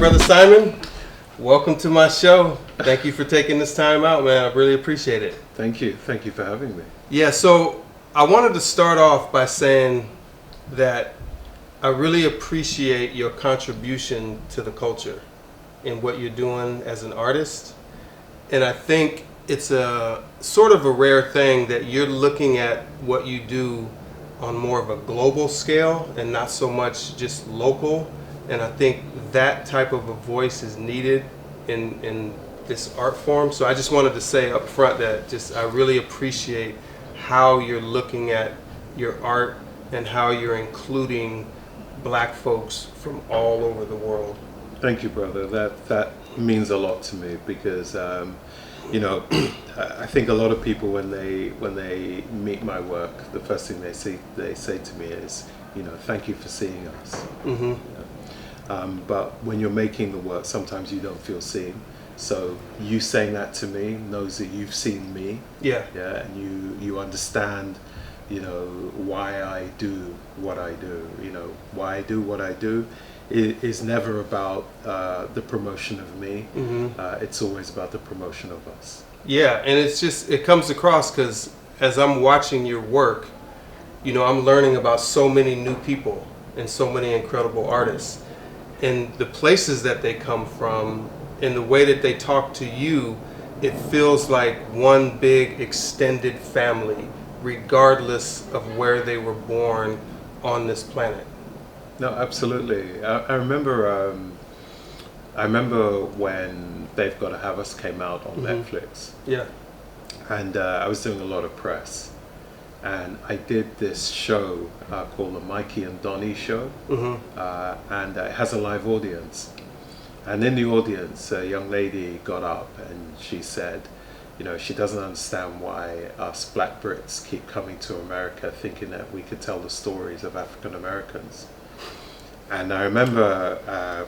Brother Simon, welcome to my show. Thank you for taking this time out, man. I really appreciate it. Thank you. Thank you for having me. Yeah, so I wanted to start off by saying that I really appreciate your contribution to the culture and what you're doing as an artist. And I think it's a sort of a rare thing that you're looking at what you do on more of a global scale and not so much just local. And I think that type of a voice is needed in this art form. So I just wanted to say up front that just I really appreciate how you're looking at your art and how you're including Black folks from all over the world. Thank you, brother. That means a lot to me because I think a lot of people when they meet my work, the first thing they say to me is, thank you for seeing us. Mm-hmm. But when you're making the work, sometimes you don't feel seen. So you saying that to me knows that you've seen me. Yeah. Yeah, and you understand, why I do what I do. Why I do what I do is never about the promotion of me. Mm-hmm. It's always about the promotion of us. Yeah, and it comes across because as I'm watching your work, I'm learning about so many new people and so many incredible artists. And the places that they come from and the way that they talk to you, it feels like one big extended family, regardless of where they were born on this planet. No, absolutely. I remember when They've Gotta Have Us came out on Netflix. Yeah. And I was doing a lot of press. And I did this show called the Mikey and Donnie Show. Mm-hmm. And it has a live audience. And in the audience, a young lady got up and she said, she doesn't understand why us Black Brits keep coming to America thinking that we could tell the stories of African Americans. And I remember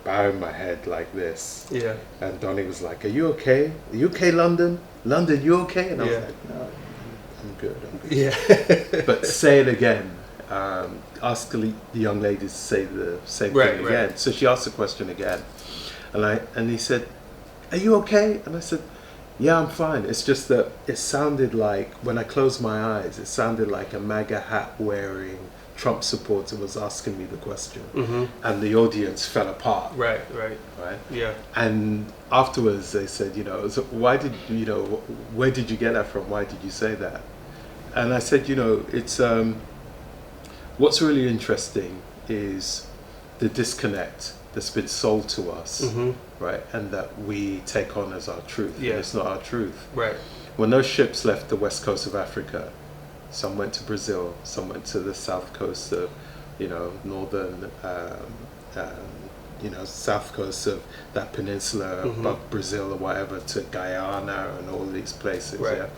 bowing my head like this. Yeah. And Donnie was like, are you okay? Are you okay, London? London, you okay? And I was like, no. I'm good. Yeah. But say it again. Ask the young lady to say the same thing again. Right. So she asked the question again. And he said, are you okay? And I said, yeah, I'm fine. It's just that it sounded like, when I closed my eyes, it sounded like a MAGA hat wearing Trump supporter was asking me the question. Mm-hmm. And the audience fell apart. Right. Yeah. And afterwards they said, so why did where did you get that from? Why did you say that? And I said, it's what's really interesting is the disconnect that's been sold to us, mm-hmm. right? And that we take on as our truth. Yeah. And it's not our truth. Right. When those ships left the west coast of Africa, some went to Brazil, some went to the south coast of, northern, south coast of that peninsula, mm-hmm. above Brazil or whatever, to Guyana and all these places, right. Yeah.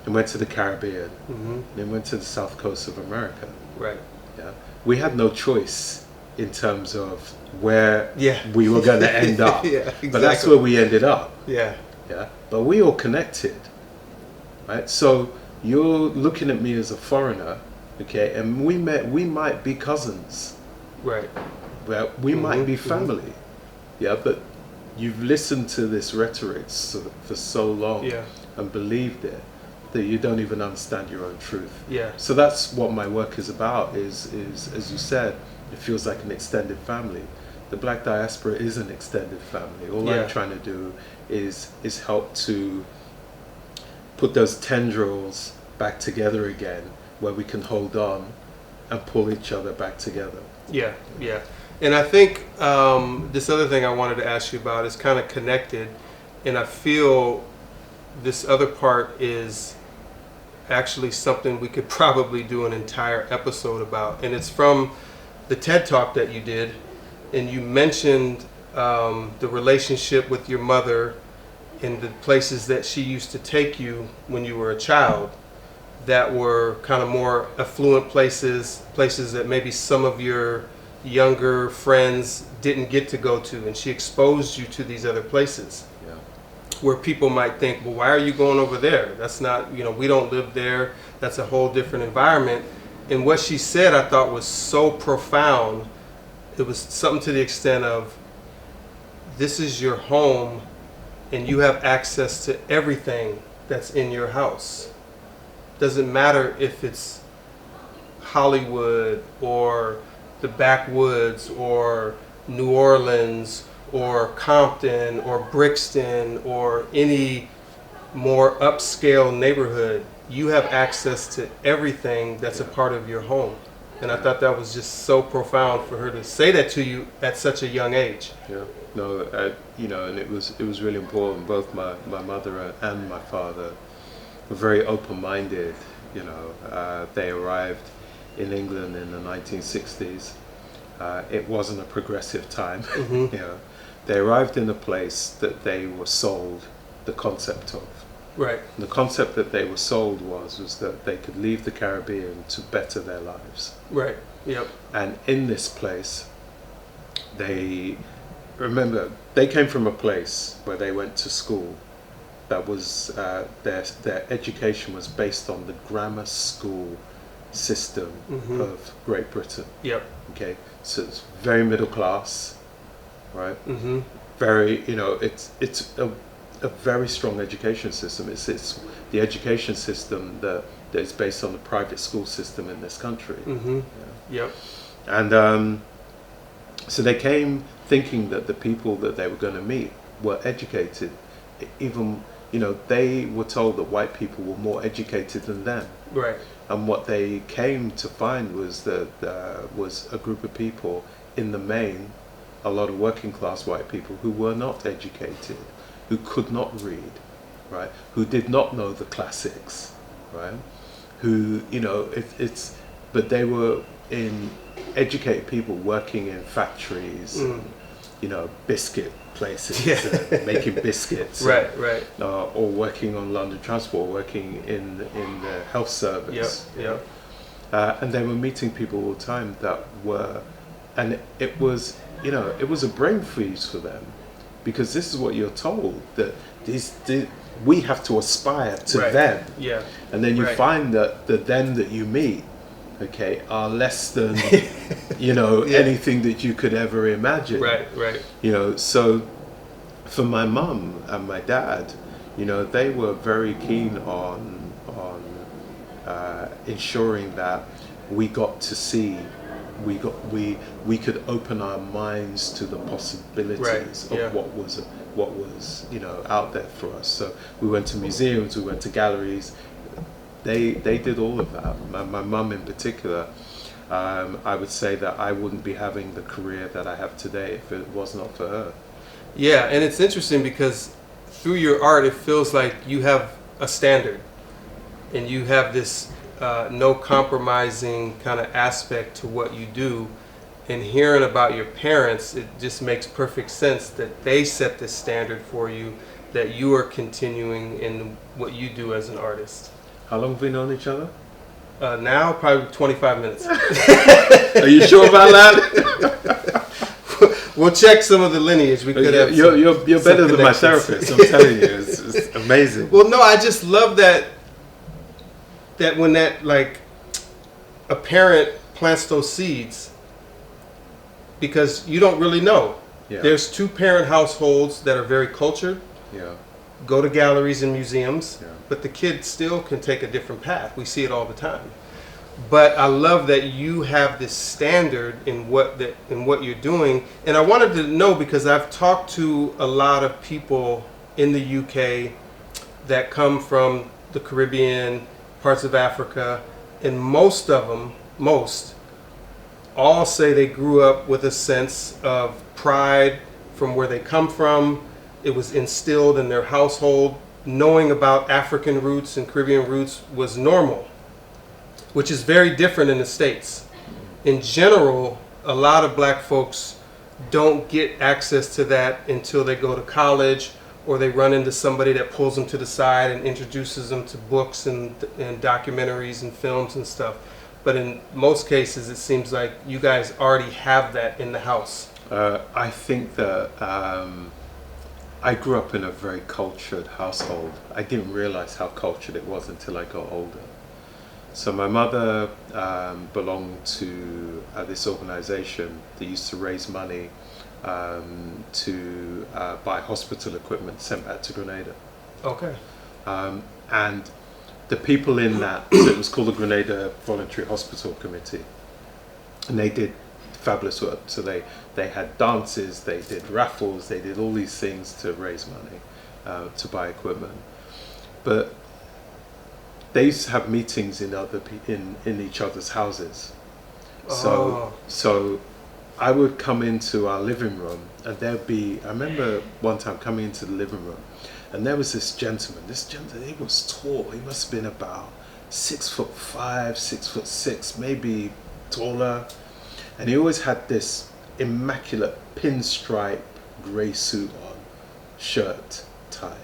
And went to the Caribbean, mm-hmm. then went to the south coast of America. Right. Yeah. We had no choice in terms of where we were going to end up. Yeah, exactly. But that's where we ended up. Yeah. Yeah. But we all connected, right? So you're looking at me as a foreigner, okay, and we might be cousins. Right. Well, we mm-hmm. might be family. Mm-hmm. Yeah, but you've listened to this rhetoric for so long and believed it that you don't even understand your own truth. Yeah. So that's what my work is about, is as you said, it feels like an extended family. The Black diaspora is an extended family. All I'm trying to do is help to put those tendrils back together again, where we can hold on and pull each other back together. Yeah. And I think this other thing I wanted to ask you about is kind of connected, and I feel this other part is actually something we could probably do an entire episode about, and it's from the TED Talk that you did, and you mentioned the relationship with your mother in the places that she used to take you when you were a child that were kind of more affluent places that maybe some of your younger friends didn't get to go to, and she exposed you to these other places where people might think, well, why are you going over there? That's not, we don't live there. That's a whole different environment. And what she said I thought was so profound. It was something to the extent of, this is your home and you have access to everything that's in your house. Doesn't matter if it's Hollywood or the backwoods or New Orleans or Compton or Brixton or any more upscale neighborhood. You have access to everything that's a part of your home. And I thought that was just so profound for her to say that to you at such a young age. Yeah, no, and it was really important. Both my mother and my father were very open-minded. They arrived in England in the 1960s. It wasn't a progressive time. Mm-hmm. They arrived in a place that they were sold the concept of. Right. The concept that they were sold was that they could leave the Caribbean to better their lives. Right. Yep. And in this place, they came from a place where they went to school that was their education was based on the grammar school system Mm-hmm. of Great Britain. Yep. Okay, so it's very middle class, right? Mm-hmm. Very, it's a very strong education system. It's the education system that is based on the private school system in this country. Mm-hmm. Yeah. Yep. And so they came thinking that the people that they were going to meet were educated. Even, they were told that white people were more educated than them. Right. And what they came to find was that was a group of people, in the main, a lot of working class white people who were not educated, who could not read, right? Who did not know the classics, right? Who, but they were educated people working in factories, and, biscuit places, making biscuits, Right. or working on London Transport, working in the health service. Yep. And they were meeting people all the time that were, and it was a brain freeze for them, because this is what you're told, that we have to aspire to Right. them. Yeah. And then you Right. find that the them that you meet, okay, are less than, Yeah. anything that you could ever imagine. Right. So for my mum and my dad, they were very keen on ensuring that we got to see, we could open our minds to the possibilities Right, yeah. of what was out there for us. So we went to museums, we went to galleries. They did all of that. My mum in particular, I would say that I wouldn't be having the career that I have today if it was not for her. Yeah, and it's interesting because through your art, it feels like you have a standard, and you have this no compromising kind of aspect to what you do. And hearing about your parents, it just makes perfect sense that they set this standard for you, that you are continuing in what you do as an artist. How long have we known each other? Now, probably 25 minutes. Are you sure about that? We'll check some of the lineage. We could have. You're better than my therapist. I'm telling you, it's amazing. Well, no, I just love that when that, like, a parent plants those seeds, because you don't really know. Yeah. There's two parent households that are very cultured, Yeah. go to galleries and museums, Yeah. but the kid still can take a different path. We see it all the time. But I love that you have this standard in what you're doing. And I wanted to know, because I've talked to a lot of people in the UK that come from the Caribbean, parts of Africa, and most of them, all say they grew up with a sense of pride from where they come from. It was instilled in their household. Knowing about African roots and Caribbean roots was normal, which is very different in the States. In general, a lot of black folks don't get access to that until they go to college, or they run into somebody that pulls them to the side and introduces them to books and documentaries and films and stuff. But in most cases, it seems like you guys already have that in the house. I think that I grew up in a very cultured household. I didn't realize how cultured it was until I got older. So my mother belonged to this organization that used to raise money to buy hospital equipment sent back to Grenada. Okay. And the people in that, so it was called the Grenada Voluntary Hospital Committee, and they did fabulous work. So they had dances, they did raffles, they did all these things to raise money to buy equipment. But they used to have meetings in each other's houses. So I would come into our living room, and there'd be, I remember one time coming into the living room, and there was this gentleman, he was tall, he must have been about 6'5", 6'6", maybe taller. And he always had this immaculate pinstripe grey suit on, shirt, tie,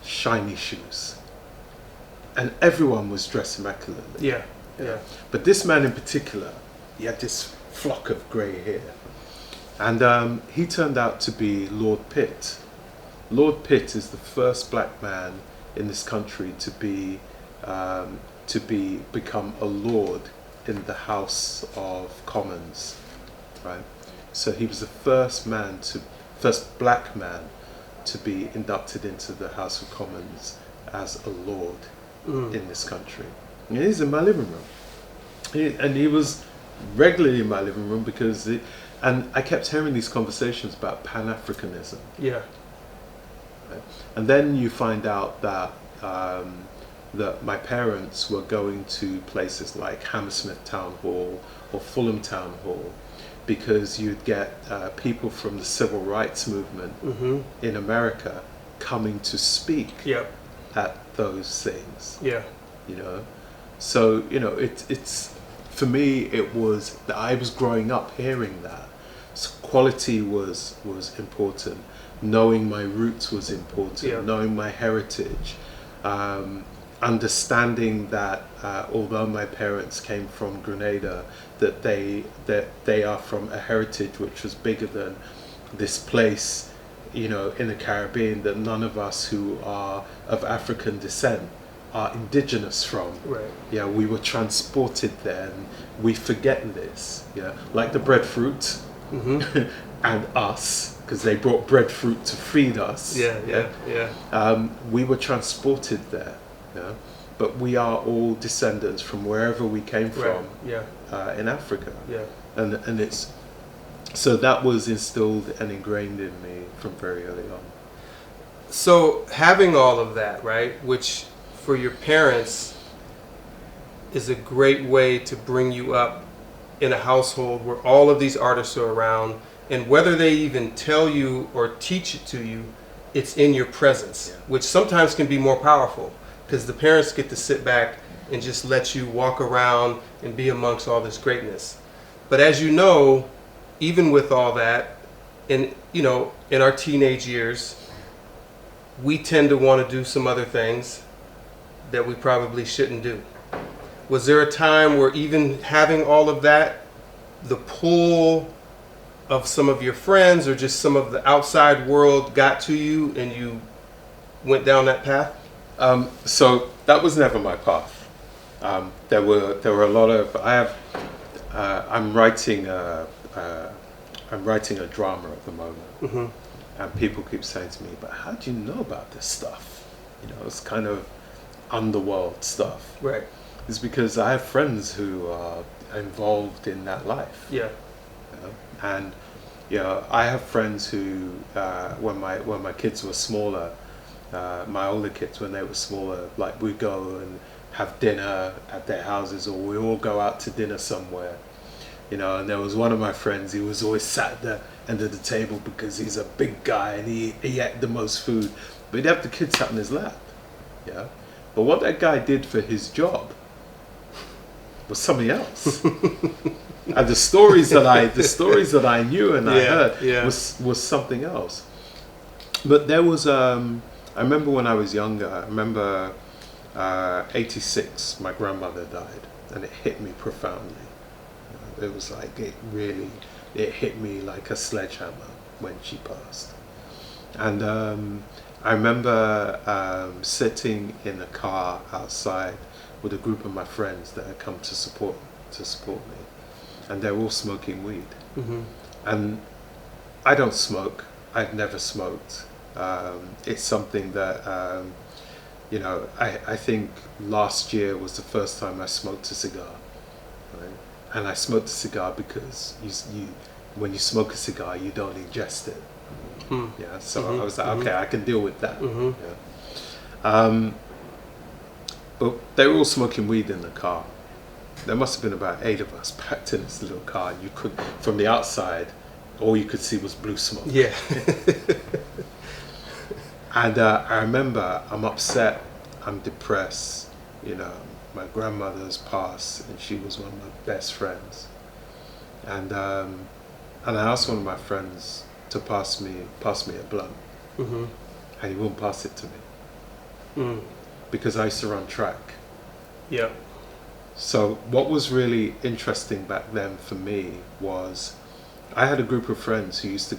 shiny shoes. And everyone was dressed immaculately. Yeah. But this man in particular, he had this flock of grey hair. And he turned out to be Lord Pitt. Lord Pitt is the first black man in this country to become a lord in the House of Commons, right? So he was the first black man to be inducted into the House of Commons as a lord in this country. And he's in my living room, and he was regularly in my living room and I kept hearing these conversations about Pan-Africanism. Yeah. And then you find out that that my parents were going to places like Hammersmith Town Hall or Fulham Town Hall, because you'd get people from the civil rights movement in America coming to speak at those things. Yeah. You know, so it's for me, it was that I was growing up hearing that. So quality was important. Knowing my roots was important. Knowing my heritage. Understanding that although my parents came from Grenada, that they are from a heritage which was bigger than this place, in the Caribbean, that none of us who are of African descent are indigenous from. Right. Yeah, we were transported there, and we forget this. Yeah, like the breadfruit and us, because they brought breadfruit to feed us. We were transported there. Yeah, but we are all descendants from wherever we came from. In Africa. Yeah, and it's so that was instilled and ingrained in me from very early on. So having all of that, right, which for your parents is a great way to bring you up in a household where all of these artists are around, and whether they even tell you or teach it to you, it's in your presence, which sometimes can be more powerful, because the parents get to sit back and just let you walk around and be amongst all this greatness. But as you know, even with all that, in our teenage years, we tend to want to do some other things that we probably shouldn't do. Was there a time where, even having all of that, the pull of some of your friends or just some of the outside world got to you and you went down that path? So that was never my path. There were a lot of I'm writing a drama at the moment, and people keep saying to me, "But how do you know about this stuff? It's kind of underworld stuff." Right. It's because I have friends who are involved in that life. Yeah. And I have friends who, when my kids were smaller, my older kids, when they were smaller, like we go and have dinner at their houses, or we all go out to dinner somewhere. And there was one of my friends, he was always sat at the end of the table because he's a big guy and he ate the most food, but he'd have the kids sat in his lap. Yeah. But what that guy did for his job was something else. And the stories that I knew and I heard was something else. But there was I remember when I was younger, I remember 86, my grandmother died, and it hit me profoundly. It was like it hit me like a sledgehammer when she passed. And I remember sitting in a car outside with a group of my friends that had come to support me, and they were all smoking weed. And I don't smoke. I've never smoked. It's something that, I think last year was the first time I smoked a cigar. Right? And I smoked a cigar because when you smoke a cigar, you don't ingest it. Yeah, so I was like, okay, I can deal with that. Yeah. But they were all smoking weed in the car. There must have been about 8 of us packed in this little car. You could, from the outside, all you could see was blue smoke. Yeah. And I remember I'm upset, I'm depressed. My grandmother's passed, and she was one of my best friends. And I asked one of my friends to pass me a blunt, and he wouldn't pass it to me because I used to run track. Yeah. So what was really interesting back then for me was I had a group of friends who used to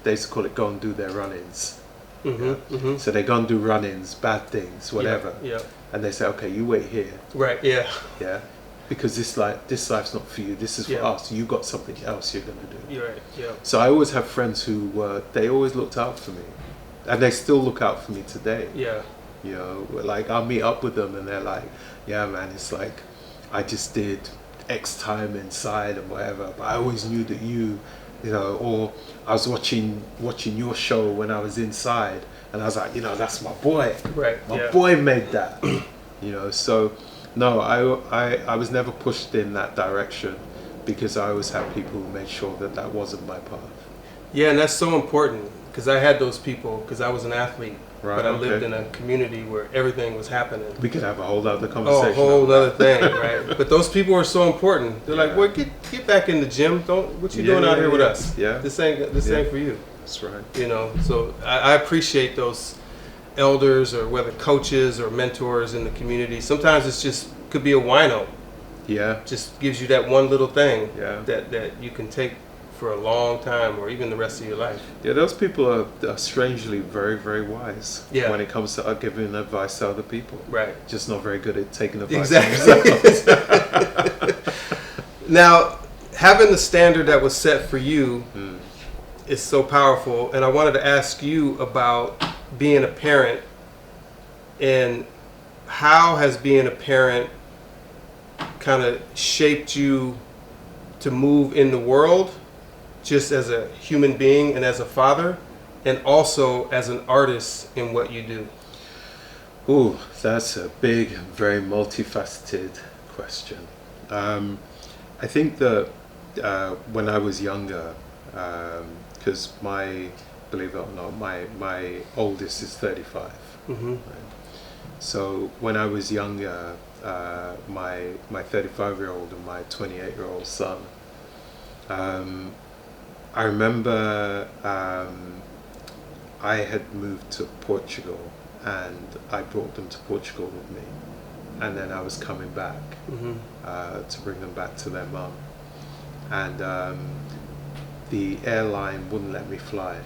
they used to call it go and do their run-ins. So they go and do run-ins, bad things, whatever. Yeah. And they say, okay, you wait here. Right. Yeah. Yeah. Because this life's not for you. This is for us. You got something else you're gonna do. You're right. Yeah. So I always have friends who they always looked out for me, and they still look out for me today. Yeah. Like I'll meet up with them, and they're like, yeah, man, it's like I just did X time inside and whatever, but I always knew that or I was watching your show when I was inside, and I was like, that's my boy. Right. My boy made that. So no, I was never pushed in that direction because I always had people who made sure that wasn't my path. Yeah, and that's so important because I had those people because I was an athlete. Right, but I lived in a community where everything was happening. We could have a whole other conversation. A whole other thing, right? But those people are so important. They're like, well, get back in the gym. What you doing out here with us? Yeah. This ain't for you. That's right. So I appreciate those elders or whether coaches or mentors in the community. Sometimes it's just could be a wino. Yeah. Just gives you that one little thing Yeah. that you can take for a long time or even the rest of your life. Yeah, those people are strangely very, very wise when it comes to giving advice to other people. Right. Just not very good at taking advice exactly. Now, having the standard that was set for you is so powerful, and I wanted to ask you about being a parent and how has being a parent kind of shaped you to move in the world just as a human being and as a father, and also as an artist in what you do? Ooh, that's a big, very multifaceted question. I think that when I was younger, because believe it or not, my oldest is 35. Right? So when I was younger, my 35-year-old and my 28-year-old son, I remember I had moved to Portugal and I brought them to Portugal with me, and then I was coming back to bring them back to their mum, and the airline wouldn't let me fly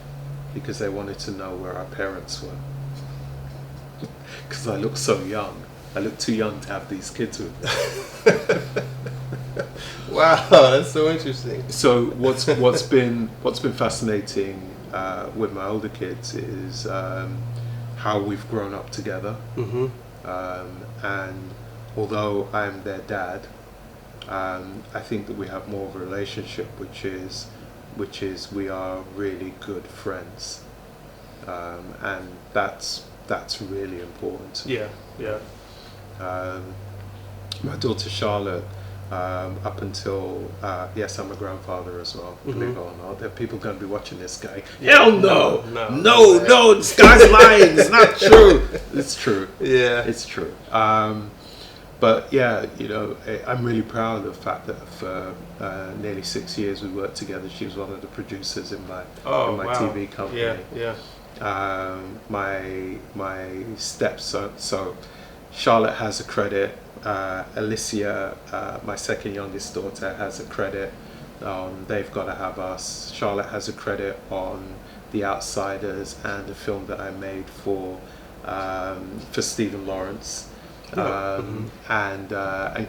because they wanted to know where our parents were because I looked so young. I looked too young to have these kids with me. Wow, that's so interesting. So what's been fascinating with my older kids is how we've grown up together. And although I'm their dad, I think that we have more of a relationship, which is we are really good friends, and that's really important. Yeah. My daughter Charlotte, up until yes, I'm a grandfather as well. Believe it or not, there are people going to be watching this guy. Hell no, this guy's lying. It's not true. It's true. Yeah, it's true. But yeah, I'm really proud of the fact that for nearly 6 years we worked together. She was one of the producers in my TV company. Yeah. My stepson. So Charlotte has a credit. Alicia, my second youngest daughter, has a credit on They've Gotta Have Us. Charlotte has a credit on The Outsiders and a film that I made for Stephen Lawrence. And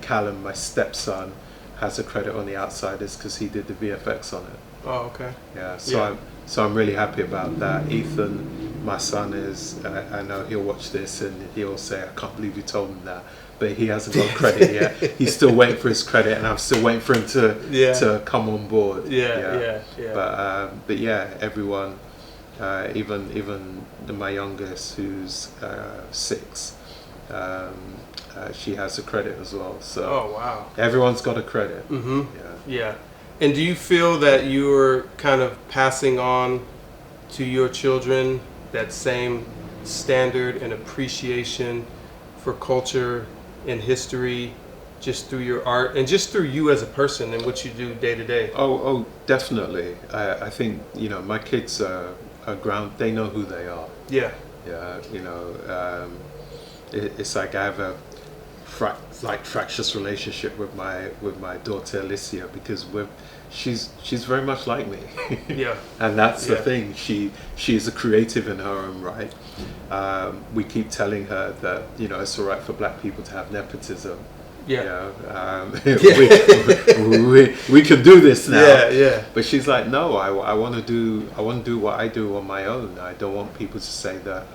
Callum, my stepson, has a credit on The Outsiders because he did the VFX on it. Oh, okay. Yeah, so I'm really happy about that. Ethan, my son, is. I know he'll watch this and he'll say, "I can't believe you told him that," but he hasn't got credit yet. He's still waiting for his credit, and I'm still waiting for him to come on board. Yeah. But yeah, everyone, even my youngest, who's 6. She has a credit as well. So Oh, wow. everyone's got a credit. Mm-hmm. Yeah. Yeah. And do you feel that you're kind of passing on to your children that same standard and appreciation for culture and history just through your art and just through you as a person and what you do day to day? Oh, definitely. I think, my kids are ground. They know who they are. Yeah. Yeah, it's like I have a fractious relationship with my daughter Alicia, because she's very much like me. Yeah. And that's the Yeah. thing. She's a creative in her own right. We keep telling her that it's all right for black people to have nepotism. Yeah. We can do this now. Yeah. But she's like, no, I want to do what I do on my own. I don't want people to say that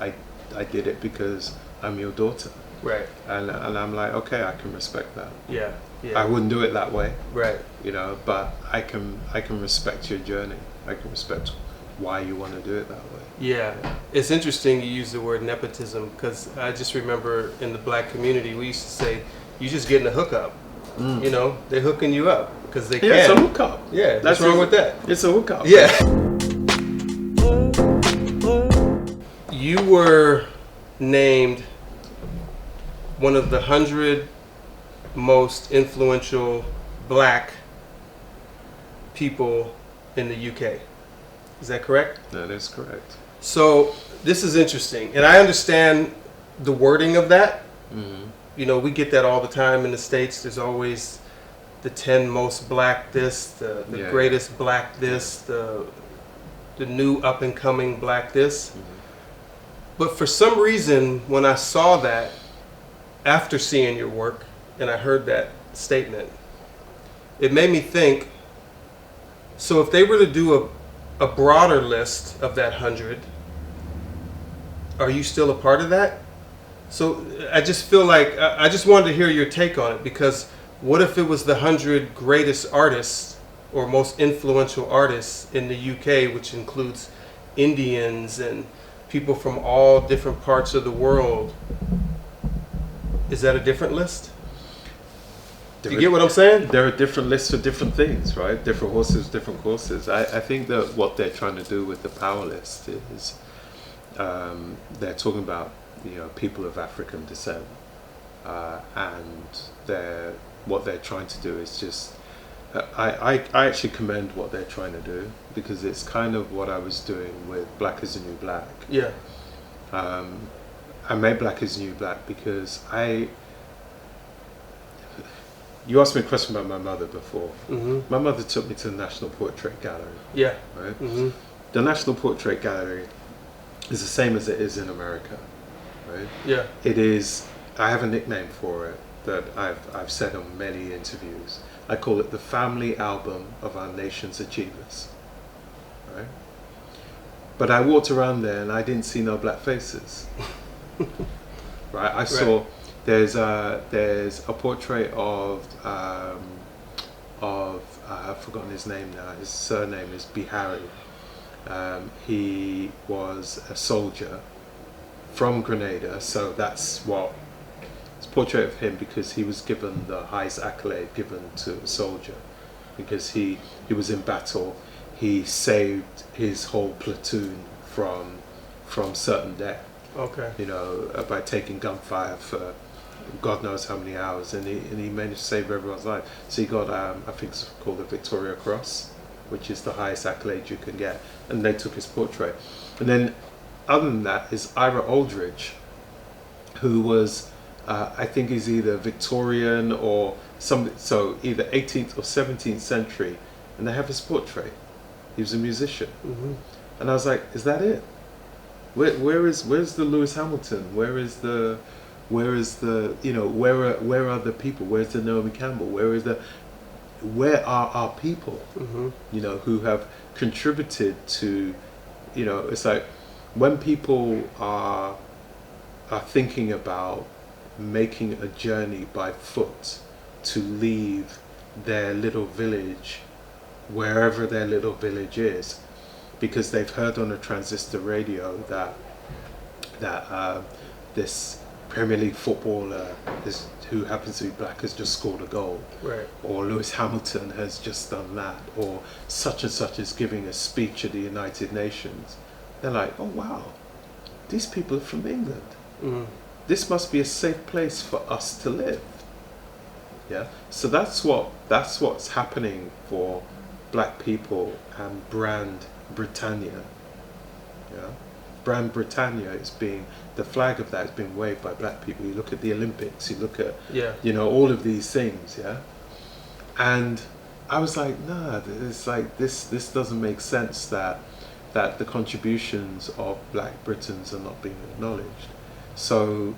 I did it because I'm your daughter. Right. And I'm like, okay, I can respect that. Yeah. I wouldn't do it that way. Right. But I can respect your journey. I can respect why you want to do it that way. Yeah. It's interesting you use the word nepotism, because I just remember in the black community we used to say, you just getting a hookup. They're hooking you up because they can. Yeah, it's a hookup. Yeah, what's wrong with that? It's a hookup. Yeah. You were named one of the 100 most influential black people in the UK. Is that correct? That is correct. So this is interesting, and I understand the wording of that. Mm-hmm. We get that all the time in the States. There's always the 10 most black this, the greatest black this, the new up and coming black this. Mm-hmm. But for some reason, when I saw that, after seeing your work, and I heard that statement, it made me think, so if they were to do a broader list of that 100, are you still a part of that? So I just feel like, I just wanted to hear your take on it, because what if it was the 100 greatest artists or most influential artists in the UK, which includes Indians and people from all different parts of the world? Is that a different list? Do you get what I'm saying? There are different lists for different things, right? Different horses, different courses. I think that what they're trying to do with the power list is they're talking about people of African descent, and what they're trying to do is just I actually commend what they're trying to do, because it's kind of what I was doing with Black is the New Black. Yeah. I made Black is the New Black because you asked me a question about my mother before. Mm-hmm. My mother took me to the National Portrait Gallery. Yeah. Right? Mm-hmm. The National Portrait Gallery is the same as it is in America. Right? Yeah. It is. I have a nickname for it that I've said on many interviews. I call it the family album of our nation's achievers. Right? But I walked around there and I didn't see no black faces. Right? I saw there's a portrait of I've forgotten his name now. His surname is Bihari. He was a soldier from Grenada, so that's what it's a portrait of him, because he was given the highest accolade given to a soldier, because he was in battle. He saved his whole platoon from certain death. Okay. By taking gunfire for God knows how many hours, and he managed to save everyone's life. So he got I think it's called the Victoria Cross, which is the highest accolade you can get, and they took his portrait. And then other than that is Ira Aldridge, who was I think he's either Victorian or some, so either 18th or 17th century, and they have his portrait. He was a musician. Mm-hmm. And I was like, is that it? Where's the Lewis Hamilton? Where are the people? Where's the Naomi Campbell? where are our people, Mm-hmm. you know, who have contributed to, you know, it's like when people are thinking about making a journey by foot to leave their little village, wherever their little village is, because they've heard on a transistor radio that this Premier League footballer who happens to be black has just scored a goal, Right. or Lewis Hamilton has just done that, or such and such is giving a speech at the United Nations. They're like, oh wow, these people are from England. Mm-hmm. This must be a safe place for us to live. Yeah. So that's what's happening for black people and Brand Britannia. Yeah. Brand Britannia is being, the flag of that is being waved by black people. You look at the Olympics, you look at, Yeah. you know, all of these things, yeah. And I was like, nah, it's like this doesn't make sense that the contributions of black Britons are not being acknowledged. So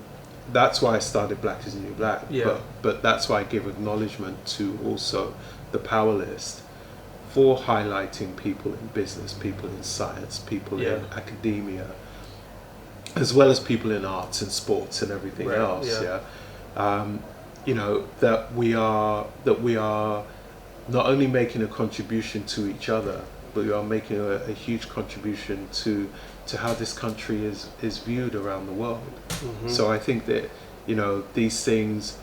that's why I started Black is the New Black. Yeah. But that's why I give acknowledgement to also the Power List for highlighting people in business, people in science, people Yeah. in academia, as well as people in arts and sports and everything Right, else. yeah. You know, that we are not only making a contribution to each other, but we are making a huge contribution to how this country is viewed around the world. Mm-hmm. So I think that, you know, these things,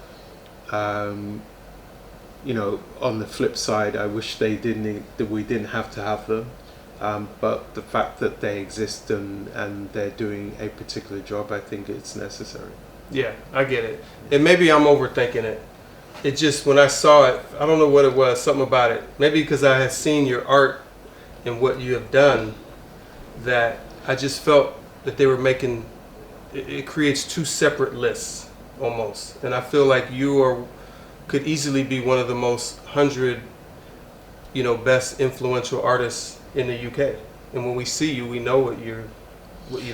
you know, on the flip side, I wish that we didn't have to have them. But the fact that they exist and they're doing a particular job, I think it's necessary. Yeah, I get it. And maybe I'm overthinking it. It just, when I saw it, I don't know what it was, something about it. Maybe because I had seen your art and what you have done, that I just felt that they were making, it creates two separate lists almost. And I feel like you could easily be one of the most 100, you know, best influential artists in the UK. And when we see you, we know what you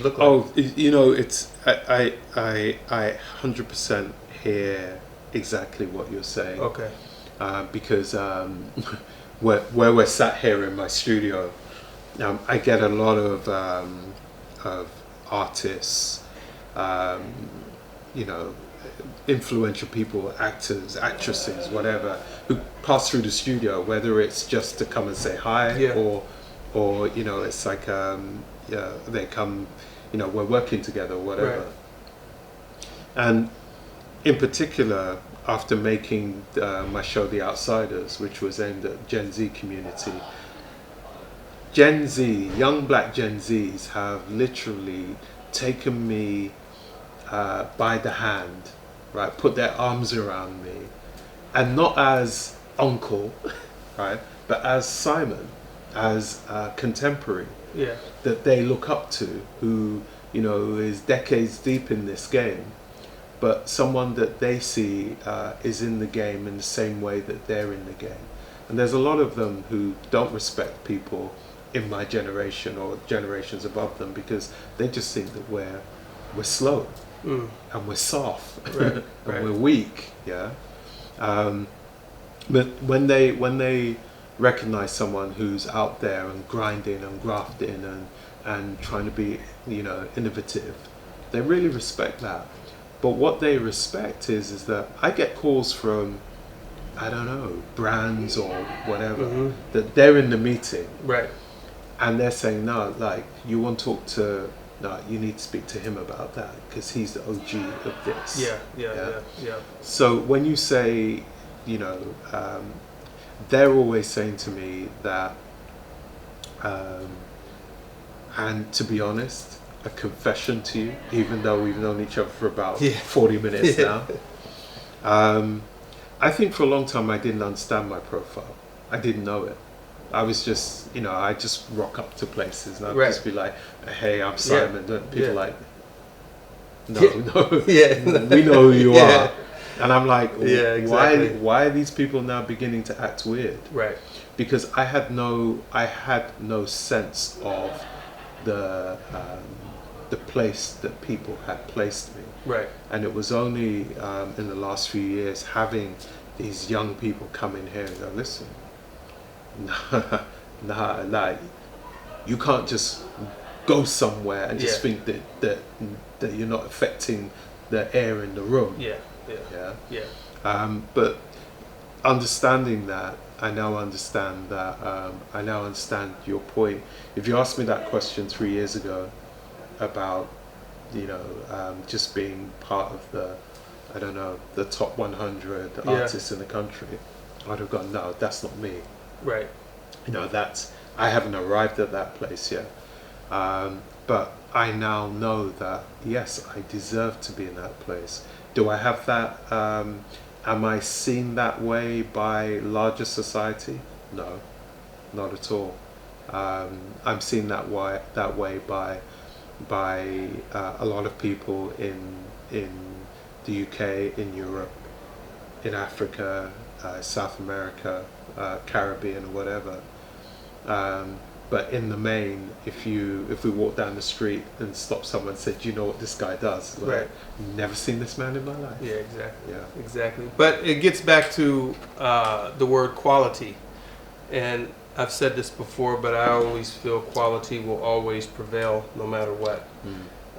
look like. Oh, you know, it's I 100% hear exactly what you're saying. Okay. Because where we're sat here in my studio, I get a lot of artists, you know, influential people, actors, actresses, whatever, who pass through the studio, whether it's just to come and say hi, Yeah. or you know, it's like yeah, they come, you know, we're working together or whatever. Right. And in particular, after making my show The Outsiders, which was aimed at Gen Z community, Gen Z, young black Gen Zs have literally taken me by the hand, right, put their arms around me, and not as uncle, right, but as Simon, as a contemporary, Yeah. that they look up to, who, you know, is decades deep in this game, but someone that they see is in the game in the same way that they're in the game. And there's a lot of them who don't respect people in my generation or generations above them, because they just think that we're slow and we're soft Right, and right. we're weak, yeah. But when they recognize someone who's out there and grinding and grafting and trying to be, you know, innovative, they really respect that. But what they respect is that I get calls from, I don't know, brands or whatever, that they're in the meeting, Right. and they're saying, no, like, you want to talk to, no, you need to speak to him about that, because he's the OG of this. Yeah. So when you say, you know, they're always saying to me that, and to be honest, a confession to you, even though we've known each other for about 40 minutes now. I think for a long time I didn't understand my profile. I didn't know it. I was just, you know, I just rock up to places and I'd just be like, hey, I'm Simon. And people like, no, we know who you are. And I'm like, exactly. why are these people now beginning to act weird? Right. Because I had no sense of the place that people had placed me. Right. And it was only in the last few years, having these young people come in here and go, listen, nah, you can't just go somewhere and just think that you're not affecting the air in the room. But understanding that, I now understand your point. If you asked me that question 3 years ago about, just being part of the top 100 artists in the country, I'd have gone, no, that's not me. Right. I haven't arrived at that place yet. But I now know that, yes, I deserve to be in that place. Do I have that? Am I seen that way by larger society? No, not at all. I'm seen that way by a lot of people in the UK, in Europe, in Africa, South America, Caribbean, or whatever. But in the main, if we walk down the street and stop someone and said, "Do you know what this guy does?" Well, right. Never seen this man in my life. Yeah, exactly. Yeah, exactly. But it gets back to the word quality, and I've said this before, but I always feel quality will always prevail no matter what,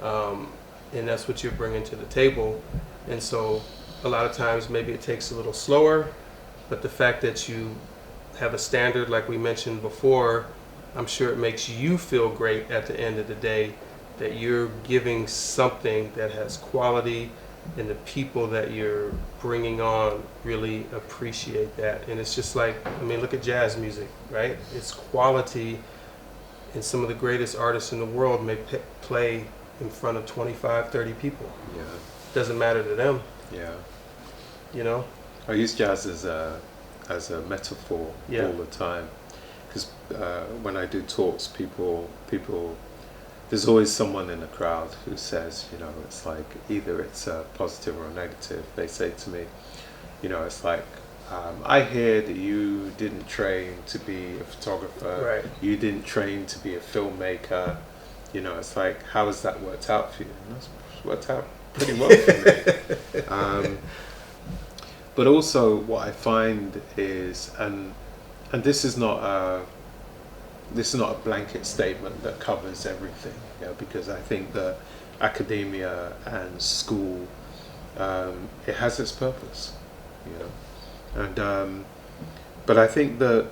and that's what you're bringing to the table. And so, a lot of times, maybe it takes a little slower, but the fact that you have a standard, like we mentioned before, I'm sure it makes you feel great at the end of the day that you're giving something that has quality, and the people that you're bringing on really appreciate that. And it's just like, look at jazz music, right? It's quality, and some of the greatest artists in the world may play in front of 25, 30 people. Yeah. Doesn't matter to them. Yeah. I use jazz as a metaphor all the time. Because when I do talks, people, there's always someone in the crowd who says, it's like either it's positive or negative. They say to me, it's like, I hear that you didn't train to be a photographer, right. You didn't train to be a filmmaker. It's like, how has that worked out for you? And that's worked out pretty well for me. But also, what I find is, and this is not a blanket statement that covers everything, because I think that academia and school, it has its purpose, and but I think that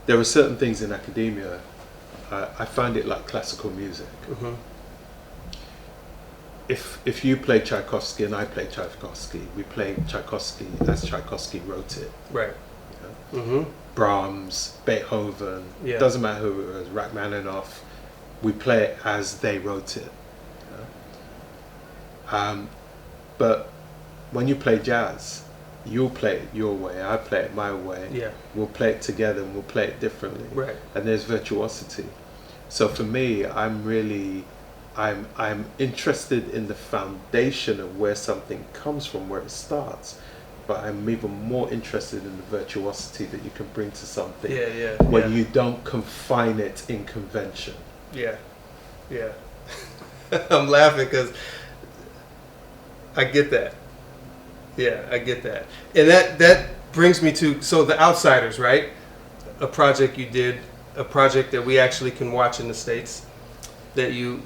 there are certain things in academia. I find it like classical music. Mm-hmm. If you play Tchaikovsky and I play Tchaikovsky, we play Tchaikovsky as Tchaikovsky wrote it. Right. Mm-hmm. Brahms, Beethoven, doesn't matter who it was, Rachmaninoff, we play it as they wrote it. But when you play jazz, you'll play it your way, I play it my way. Yeah. We'll play it together and we'll play it differently. Right. And there's virtuosity. So for me, I'm interested in the foundation of where something comes from, where it starts. But I'm even more interested in the virtuosity that you can bring to something when you don't confine it in convention. Yeah. I'm laughing because I get that. Yeah, I get that. And that brings me to, so The Outsiders, right? A project you did, a project that we actually can watch in the States, that you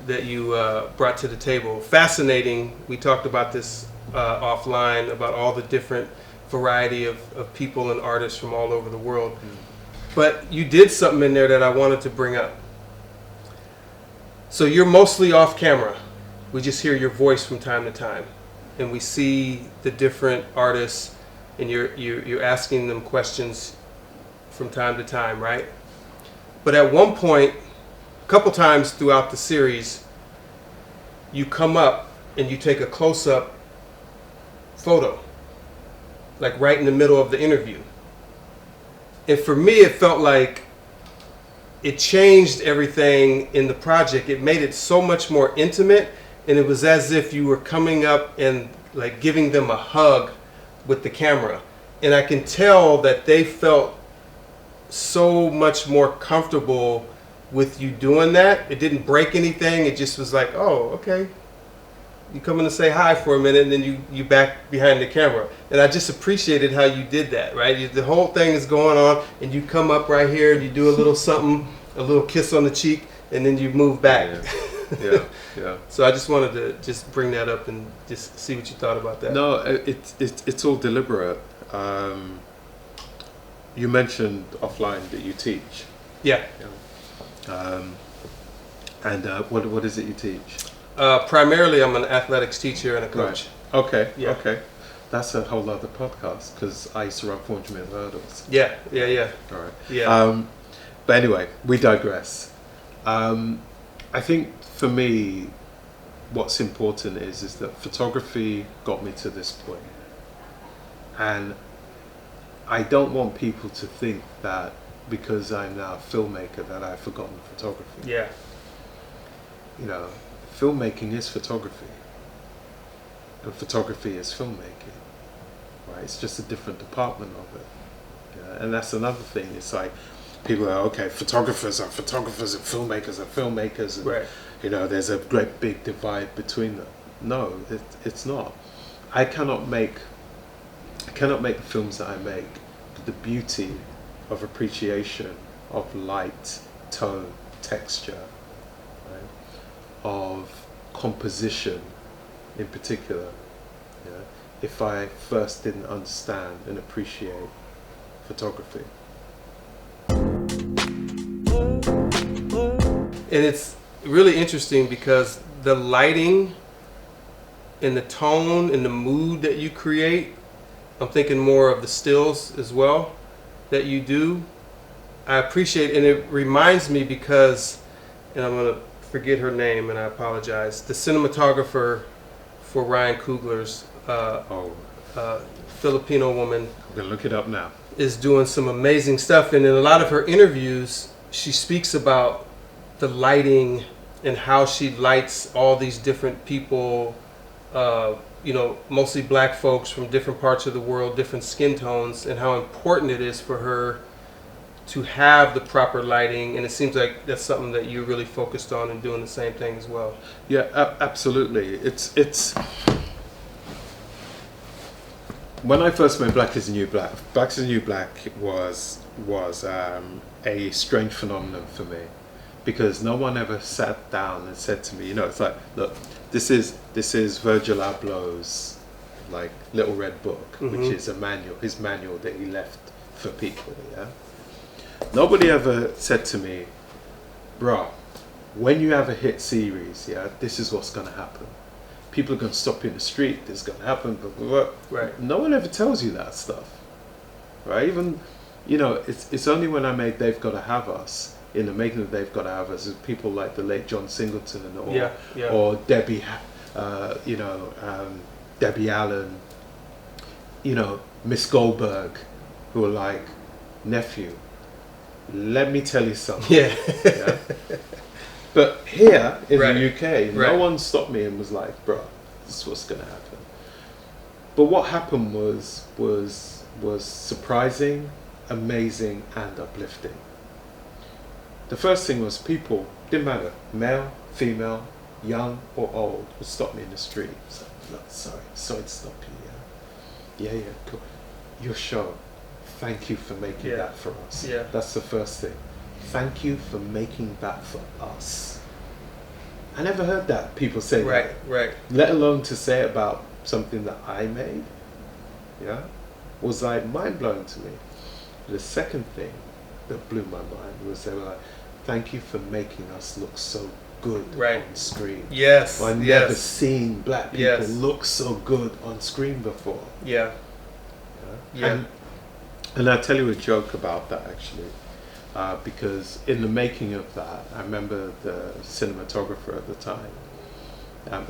brought to the table. Fascinating. We talked about this offline, about all the different variety of people and artists from all over the world. But you did something in there that I wanted to bring up. So you're mostly off camera. We just hear your voice from time to time, and we see the different artists, and you're asking them questions from time to time, right? But at one point, a couple times throughout the series, you come up and you take a close-up photo, like right in the middle of the interview. And for me, it felt like it changed everything in the project. It made it so much more intimate, and it was as if you were coming up and like giving them a hug with the camera. And I can tell that they felt so much more comfortable with you doing that. It didn't break anything. It just was like, oh, okay. You come in to say hi for a minute, and then you back behind the camera. And I just appreciated how you did that, right? The whole thing is going on, and you come up right here, and you do a little something, a little kiss on the cheek, and then you move back. Yeah. So I just wanted to just bring that up and just see what you thought about that. No, it's all deliberate. You mentioned offline that you teach. Yeah. And what is it you teach? Primarily, I'm an athletics teacher and a coach. Right. Okay. Yeah. Okay. That's a whole other podcast because I used to run 400-meter hurdles. Yeah. All right. Yeah. But anyway, we digress. I think for me, what's important is that photography got me to this point, and I don't want people to think that because I'm now a filmmaker that I've forgotten photography. Yeah. You know, filmmaking is photography, and photography is filmmaking, right? It's just a different department of it. Yeah? And that's another thing. It's like people are, okay, photographers are photographers and filmmakers are filmmakers, and Right. you know, there's a great big divide between them. No, it's not. I cannot make the films that I make the beauty of appreciation of light, tone, texture, right? Of composition in particular, yeah? If I first didn't understand and appreciate photography. And it's really interesting because the lighting and the tone and the mood that you create, I'm thinking more of the stills as well that you do. I appreciate, and it reminds me because, and I'm going to forget her name and I apologize, the cinematographer for Ryan Coogler's Filipino woman. I'm going to look it up now. Is doing some amazing stuff, and in a lot of her interviews she speaks about the lighting and how she lights all these different people, mostly black folks from different parts of the world, different skin tones, and how important it is for her to have the proper lighting. And it seems like that's something that you're really focused on and doing the same thing as well. Yeah, absolutely. It's when I first made Black is the New Black. Black is the New Black was a strange phenomenon for me, because no one ever sat down and said to me, you know, it's like, look, this is Virgil Abloh's like Little Red Book, which is his manual that he left for people. Yeah. Nobody ever said to me, bruh, when you have a hit series, yeah, this is what's going to happen. People are going to stop you in the street. This is going to happen. Blah, blah, blah. Right. No one ever tells you that stuff, right? Even, you know, it's only when I made They've Got to Have Us, in the making of They've Got to Have Us, is people like the late John Singleton or Debbie, Debbie Allen, you know, Miss Goldberg, who are like, nephew, let me tell you something. Yeah. But here in the UK, no one stopped me and was like, bro, this is what's going to happen. But what happened was surprising, amazing, and uplifting. The first thing was people, didn't matter, male, female, young or old, would stop me in the street. So, look, sorry to stop you. Yeah, cool. Your show. Thank you for making that for us. Yeah. That's the first thing. Thank you for making that for us. I never heard that people say that. Right. Let alone to say it about something that I made. Yeah. Was like mind blowing to me. The second thing that blew my mind was they were like, thank you for making us look so good on screen. Yes. I've never seen black people look so good on screen before. Yeah. And I'll tell you a joke about that actually. Because in the making of that, I remember the cinematographer at the time,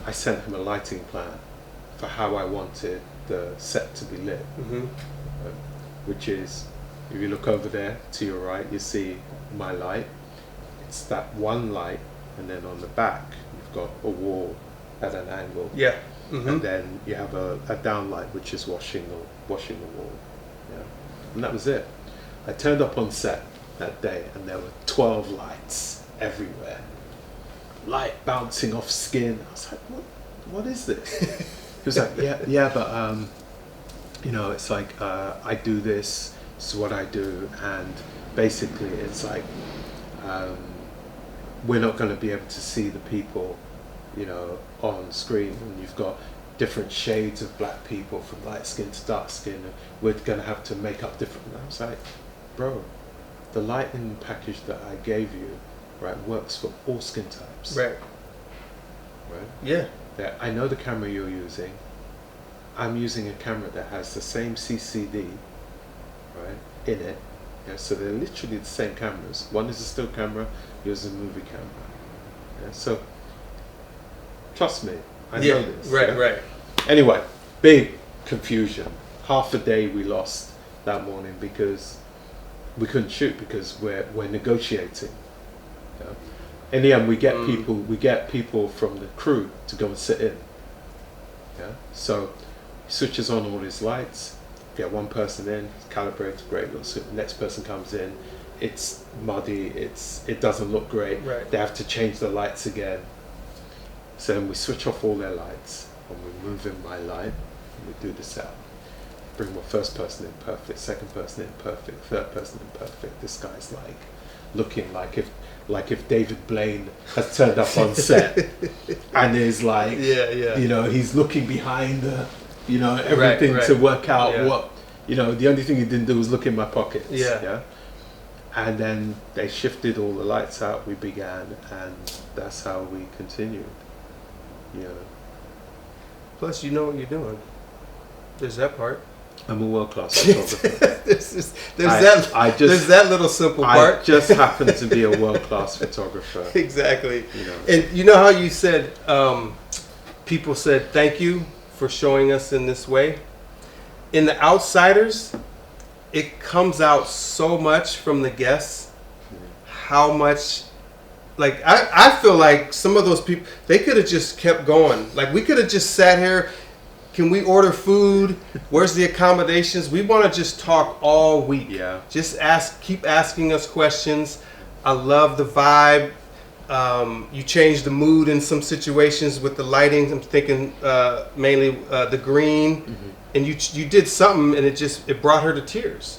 I sent him a lighting plan for how I wanted the set to be lit. Which is, if you look over there to your right, you see my light. It's that one light, and then on the back, you've got a wall at an angle. Yeah. And then you have a downlight, which is washing the wall. Yeah. And that was it. I turned up on set that day and there were 12 lights everywhere. Light bouncing off skin. I was like, what? what is this? He was like, yeah, but you know, it's like I do this. This is what I do, and basically, it's like we're not going to be able to see the people, you know, on screen, and you've got different shades of black people from light skin to dark skin, and we're going to have to make up different. And I was like, bro, the lighting package that I gave you, right, works for all skin types. Right. Right. Yeah. Yeah, I know the camera you're using. I'm using a camera that has the same CCD, right, in it. Yeah, so they're literally the same cameras. One is a still camera, yours is a movie camera. Yeah, so trust me, I know this. Right, yeah? right. Anyway, big confusion. Half a day we lost that morning because we couldn't shoot because we're negotiating. Yeah? In the end, we get people from the crew to go and sit in. Yeah, so he switches on all his lights. Get one person in, calibrates, great. Next person comes in, it's muddy, it doesn't look great. Right. They have to change the lights again. So then we switch off all their lights and we move in my light and we do the setup. Bring my first person in perfect, second person in perfect, third person in perfect. This guy's like looking like if David Blaine has turned up on set and is like, you know, he's looking behind the, you know, everything to work out what, you know, the only thing he didn't do was look in my pockets. Yeah. And then they shifted all the lights out, we began, and that's how we continued. You know. Plus, you know what you're doing. There's that part. I'm a world-class photographer. there's that little simple part. I just happen to be a world-class photographer. Exactly. You know. And you know how you said, people said, thank you for showing us in this way. In the outsiders, it comes out so much from the guests, how much, like, I feel like some of those people, they could have just kept going. Like, we could have just sat here. Can we order food? Where's the accommodations? We want to just talk all week. Yeah. Just keep asking us questions. I love the vibe. You changed the mood in some situations with the lighting. I'm thinking mainly the green, and you did something, and it brought her to tears.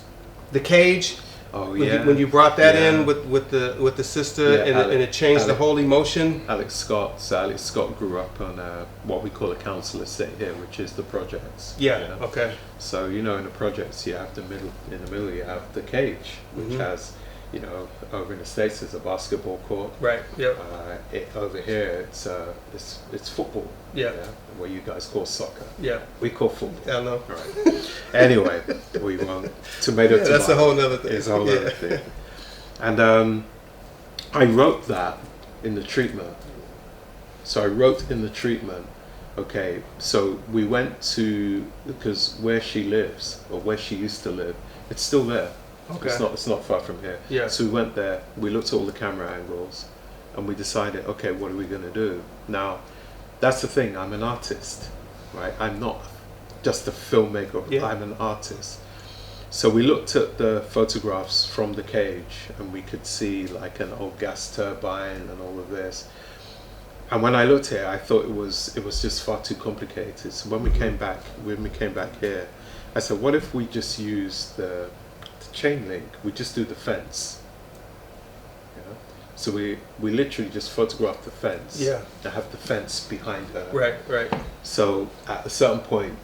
The cage. Oh when you brought that in with the sister, and it changed the whole emotion. Alex Scott grew up on what we call a council estate here, which is the projects. Yeah. Okay. So you know, in the projects, you have in the middle you have the cage, which has, you know, over in the States there's a basketball court. Right. Yep. Over here it's football. Yeah. Where you guys call soccer. Yeah. We call football. I know. Right. Anyway, we won't. Tomato. That's a whole other thing. It's a whole other thing. And I wrote that in the treatment. So I wrote in the treatment, okay, so we went to, because where she lives, or where she used to live, it's still there. Okay. It's not far from here. Yeah. So we went there, we looked at all the camera angles, and we decided, okay, what are we going to do? Now, that's the thing, I'm an artist, right? I'm not just a filmmaker, I'm an artist. So we looked at the photographs from the cage, and we could see like an old gas turbine and all of this. And when I looked here, I thought it was just far too complicated. So when we came back here, I said, what if we just use the chain link? We just do the fence. Yeah? So we literally just photograph the fence. Yeah. I have the fence behind her. Right. So at a certain point,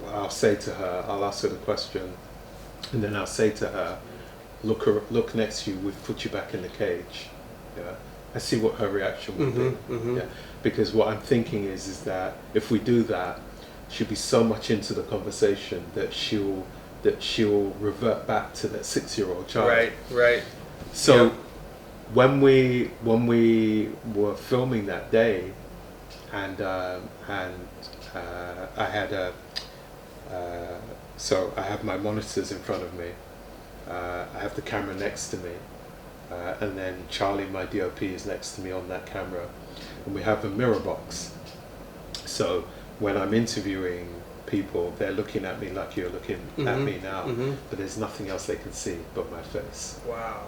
I'll say to her, I'll ask her the question, and then I'll say to her, look next to you, we've put you back in the cage. Yeah. I see what her reaction would be. Yeah. Because what I'm thinking is that if we do that, she'll be so much into the conversation that she'll revert back to that 6-year-old child. Right. So when we were filming that day, and I had so I have my monitors in front of me. I have the camera next to me. And then Charlie, my DOP, is next to me on that camera, and we have a mirror box. So when I'm interviewing people, they're looking at me like you're looking at me now, but there's nothing else they can see but my face. Wow.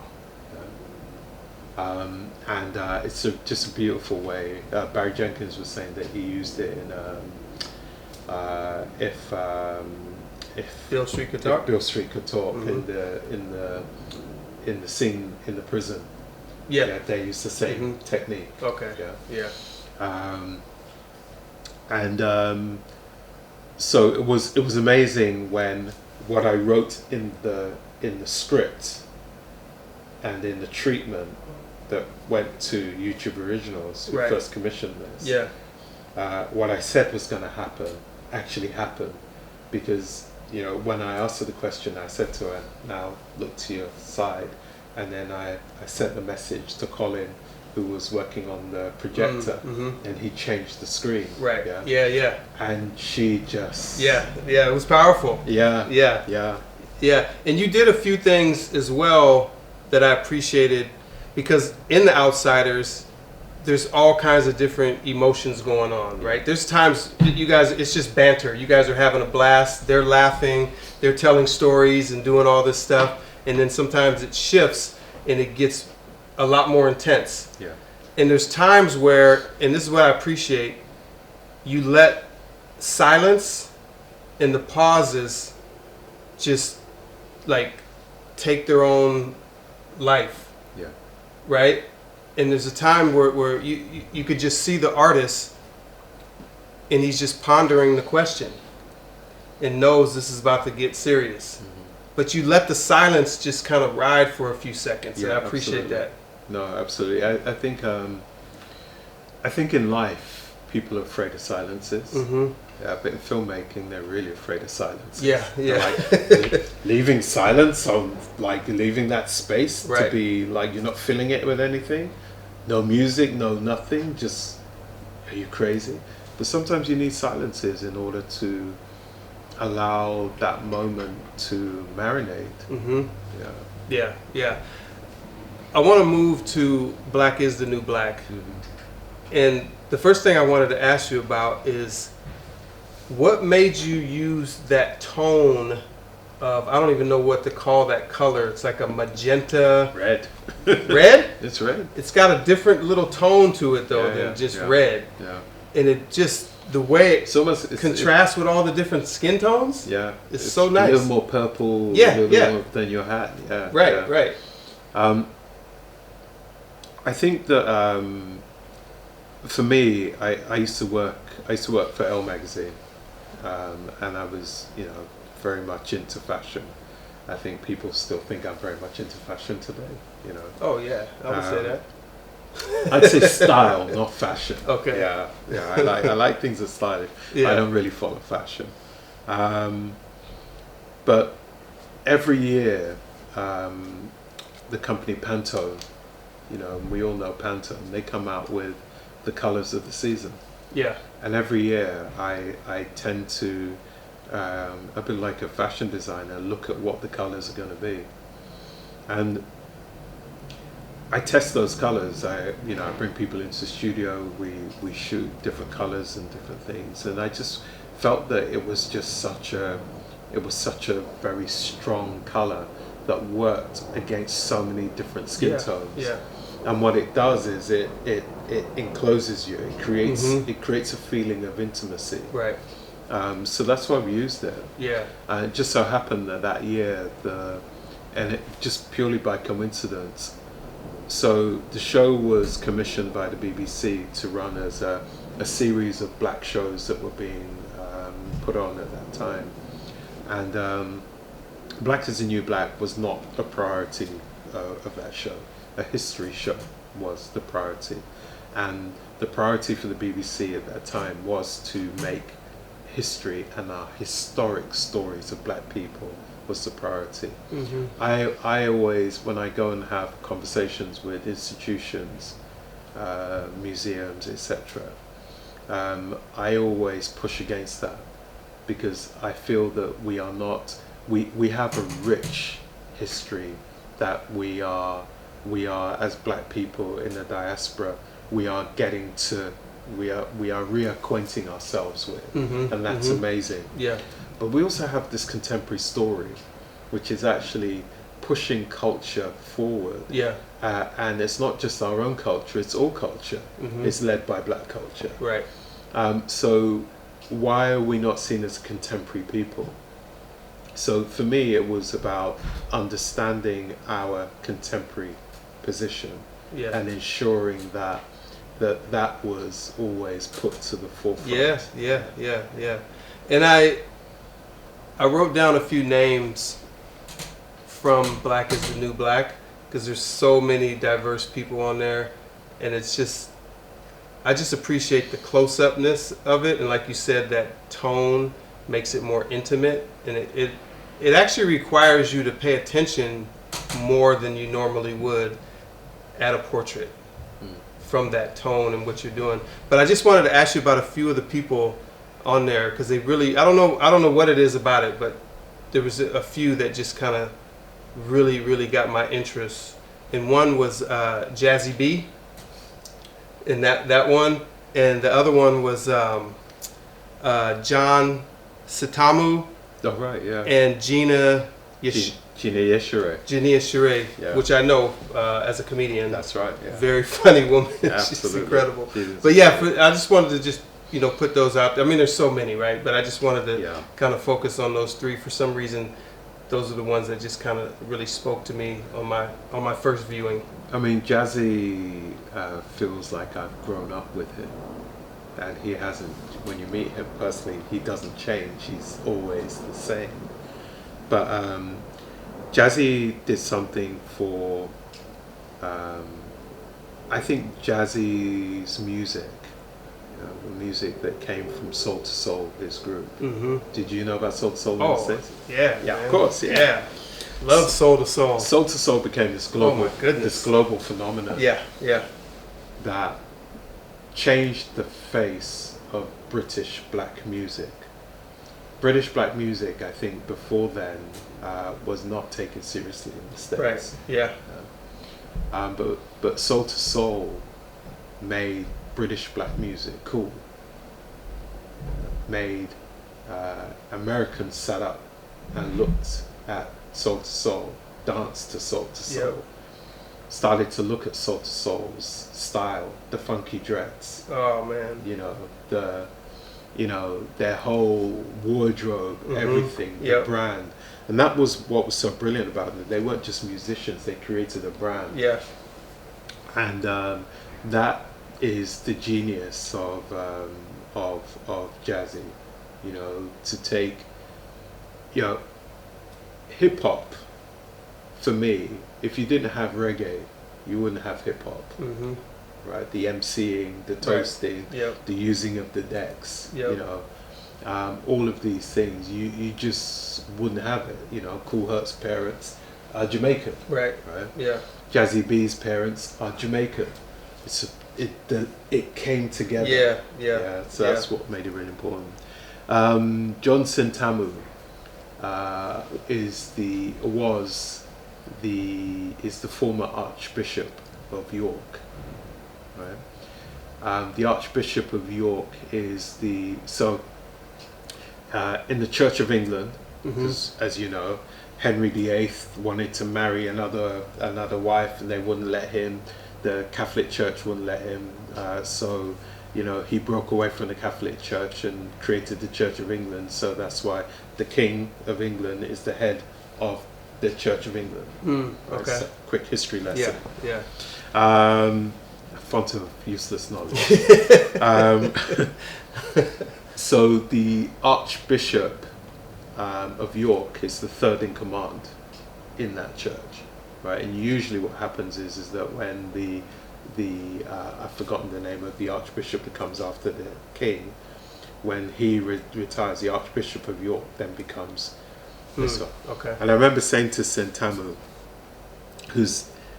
And it's just a beautiful way. Barry Jenkins was saying that he used it in if Beale Street could talk. If Beale Street could talk Mm-hmm. in the scene in the prison. Yeah. They use the same technique. Okay. Yeah. Yeah. So it was amazing when what I wrote in the script and in the treatment that went to YouTube Originals, who Right. first commissioned this. Yeah. What I said was going to happen actually happened, because when I asked her the question, I said to her, "Now look to your side," and then I sent the message to Colin, who was working on the projector, and he changed the screen. Right. Yeah. Yeah. And she just. Yeah. It was powerful. Yeah. Yeah. Yeah. Yeah. And you did a few things as well that I appreciated, because in The Outsiders, there's all kinds of different emotions going on, right? There's times that you guys, it's just banter. You guys are having a blast. They're laughing. They're telling stories and doing all this stuff. And then sometimes it shifts and it gets a lot more intense. Yeah. And there's times where, and this is what I appreciate, you let silence and the pauses just like take their own life, Yeah. right? And there's a time where you could just see the artist and he's just pondering the question and knows this is about to get serious. But you let the silence just kind of ride for a few seconds, and I appreciate that. No, absolutely. I think in life people are afraid of silences. Yeah, but in filmmaking they're really afraid of silences. Yeah. Like leaving silence, or like leaving that space Right. to be like you're not filling it with anything. No music, no nothing. Just, are you crazy? But sometimes you need silences in order to allow that moment to marinate. Yeah. I want to move to Black is the New Black. And the first thing I wanted to ask you about is, what made you use that tone of, I don't even know what to call that color. It's like a magenta. Red. Red? It's red. It's got a different little tone to it though than just red. Yeah. And it just, the way it It's contrasts with all the different skin tones. Yeah. It's so nice. A little more purple. Yeah, a little yeah. more than your hat. Yeah. Right, yeah. right. I think that for me, I used to work for Elle magazine, and I was very much into fashion. I think people still think I'm very much into fashion today. Oh yeah, I would say that. I'd say style, not fashion. Okay. Yeah. I like things that are stylish. Yeah. I don't really follow fashion, but every year, the company Pantone, we all know Pantone. They come out with the colors of the season. Yeah. And every year, I tend to, a bit like a fashion designer, look at what the colors are going to be, and I test those colors. I bring people into the studio. We shoot different colors and different things, and I just felt that it was such a very strong color that worked against so many different skin tones. Yeah. And what it does is it encloses you. It creates a feeling of intimacy. Right. So that's why we used it. Yeah. And it just so happened that year, and it just purely by coincidence. So the show was commissioned by the BBC to run as a series of black shows that were being put on at that time. And Black is the New Black was not a priority of that show. A history show was the priority. And the priority for the BBC at that time was to make history and our historic stories of black people was the priority. I always, when I go and have conversations with institutions, museums, etc., I always push against that, because I feel that we are not, we have a rich history that we are as black people in the diaspora, we are getting to, we are reacquainting ourselves with, and that's amazing. Yeah. But we also have this contemporary story, which is actually pushing culture forward. Yeah. And it's not just our own culture, it's all culture. It's led by black culture. Right. So why are we not seen as contemporary people? So for me, it was about understanding our contemporary position and ensuring that was always put to the forefront. Yeah. And I wrote down a few names from Black is the New Black, because there's so many diverse people on there, and it's just, I just appreciate the close-upness of it, and like you said, that tone makes it more intimate, and it actually requires you to pay attention more than you normally would at a portrait from that tone and what you're doing. But I just wanted to ask you about a few of the people on there, because they really, I don't know what it is about it, but there was a few that just kind of really got my interest. And one was Jazzy B, and that one, and the other one was John Sitamu. Oh right, yeah. And Gina Yeshere, yeah. Which I know as a comedian. That's right. Yeah. Very funny woman. Absolutely. She's incredible. But yeah, I just wanted to just put those out there. I mean, there's so many, right? But I just wanted to kind of focus on those three. For some reason, those are the ones that just kind of really spoke to me on my first viewing. I mean, Jazzy feels like I've grown up with him, and he hasn't. When you meet him personally, he doesn't change. He's always the same. But Jazzy did something for. I think Jazzy's music. The music that came from Soul to Soul, his group. Did you know about Soul to Soul? Yeah, of course, yeah. Love Soul to Soul. Soul to Soul became this global phenomenon. Yeah. That changed the face of British black music. British black music, I think, before then was not taken seriously in the States. Right. Yeah. But Soul to Soul made British black music cool. Made Americans sat up and looked at Soul to Soul, danced to Soul to Soul, started to look at Soul to Soul's style, the funky dreads. Oh man. Their whole wardrobe, everything, the brand. And that was what was so brilliant about them. They weren't just musicians, they created a brand. Yeah. And that is the genius of Jazzy, to take, hip hop. For me, if you didn't have reggae, you wouldn't have hip hop, right? The MCing, the toasting, the using of the decks, all of these things, you just wouldn't have it. Kool Herc's parents are Jamaican, right? Yeah. Jazzy B's parents are Jamaican. It came together. So that's what made it really important. John Sentamu is the former Archbishop of York, right? The Archbishop of York is in the Church of England, because as you know, Henry VIII wanted to marry another wife, and they wouldn't let him. The Catholic Church wouldn't let him, so he broke away from the Catholic Church and created the Church of England. So that's why the King of England is the head of the Church of England. Okay. A quick history lesson. Yeah. Font of useless knowledge. So the Archbishop of York is the third in command in that church. Right, and usually what happens is that when the I've forgotten the name of the archbishop that comes after the king, when he retires, the Archbishop of York then becomes this one. Okay. And I remember saying to Sentamu,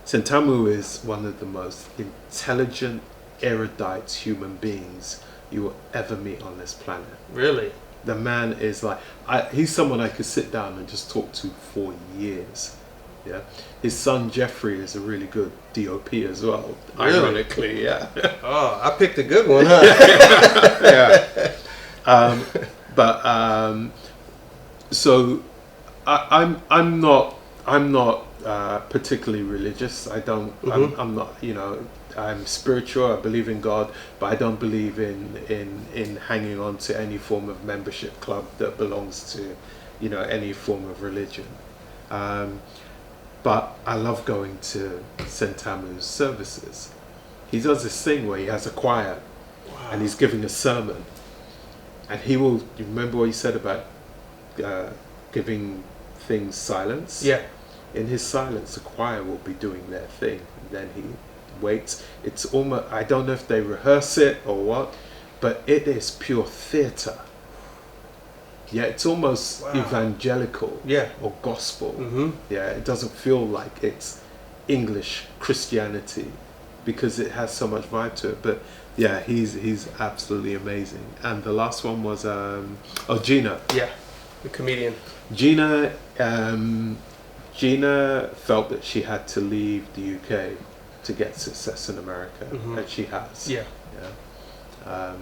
Sentamu is one of the most intelligent, erudite human beings you will ever meet on this planet. Really? The man is like, he's someone I could sit down and just talk to for years. Yeah, his son Jeffrey is a really good DOP as well. Really? Ironically, yeah. Oh, I picked a good one, huh? So I'm not particularly religious. I don't. Mhm. I'm not. I'm spiritual. I believe in God, but I don't believe in hanging on to any form of membership club that belongs to, any form of religion. But I love going to Sentamu's services. He does this thing where he has a choir and he's giving a sermon, and he will. You remember what he said about giving things silence? Yeah. In his silence, the choir will be doing their thing. And then he waits. It's almost, I don't know if they rehearse it or what, but it is pure theatre. Yeah, it's almost evangelical or gospel. Mm-hmm. Yeah, it doesn't feel like it's English Christianity because it has so much vibe to it. But yeah, he's absolutely amazing. And the last one was Gina. Yeah, the comedian. Gina felt that she had to leave the UK to get success in America, and she has. Yeah. Yeah.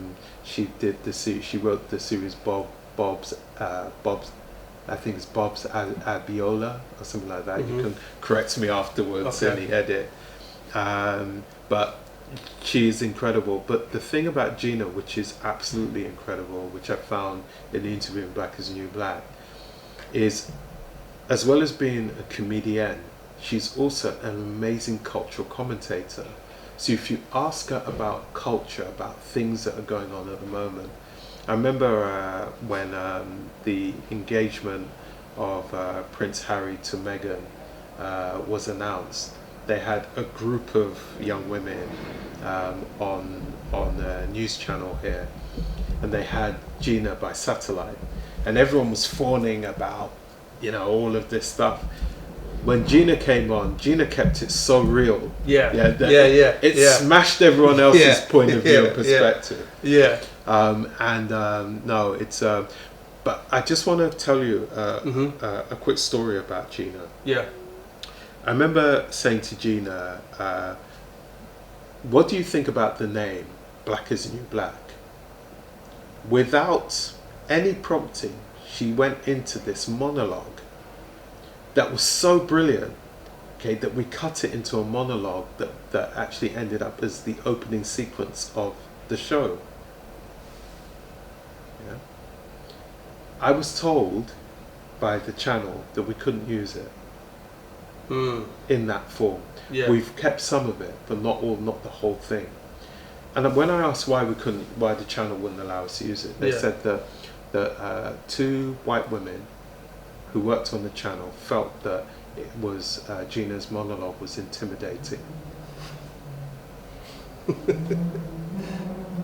She did the series. She wrote the series Bob's. I think it's Bob's Abiola or something like that. You can correct me afterwards in the edit. But she is incredible. But the thing about Gina, which is absolutely incredible, which I found in the interview in Black is the New Black, is as well as being a comedian, she's also an amazing cultural commentator. So if you ask her about culture, about things that are going on at the moment, I remember when the engagement of Prince Harry to Meghan was announced. They had a group of young women on a news channel here, and they had Gina by satellite, and everyone was fawning about all of this stuff. When Gina came on, Gina kept it so real. It smashed everyone else's point of view and perspective. No, it's. But I just want to tell you a quick story about Gina. Yeah. I remember saying to Gina, "What do you think about the name Black is the New Black?" Without any prompting, she went into this monologue that was so brilliant, that we cut it into a monologue that actually ended up as the opening sequence of the show. Yeah. I was told by the channel that we couldn't use it in that form. Yeah. We've kept some of it, but not the whole thing. And when I asked why the channel wouldn't allow us to use it, they said that two white women who worked on the channel felt that it was Gina's monologue was intimidating.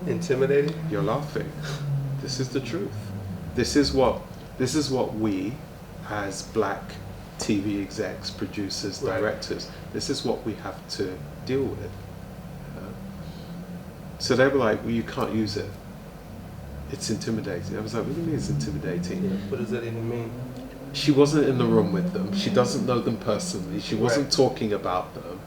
Intimidating? You're laughing. This is the truth. This is what we, as black TV execs, producers, directors, this is what we have to deal with. So they were like, well, you can't use it. It's intimidating. I was like, what do you mean it's intimidating? Yeah, what does that even mean? She wasn't in the room with them. She doesn't know them personally. She wasn't talking about them.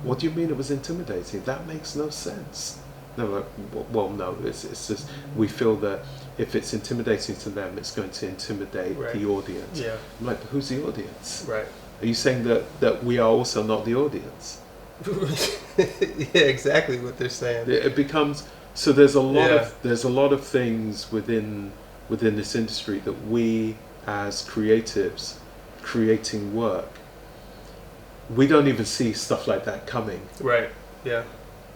What do you mean it was intimidating? That makes no sense. They're like, well, no, it's just, we feel that if it's intimidating to them, it's going to intimidate the audience. Yeah. I'm like, but who's the audience? Right. Are you saying that we are also not the audience? Yeah, exactly what they're saying. It becomes, so there's a lot of things within this industry that we as creatives creating work, we don't even see stuff like that coming. Right. Yeah.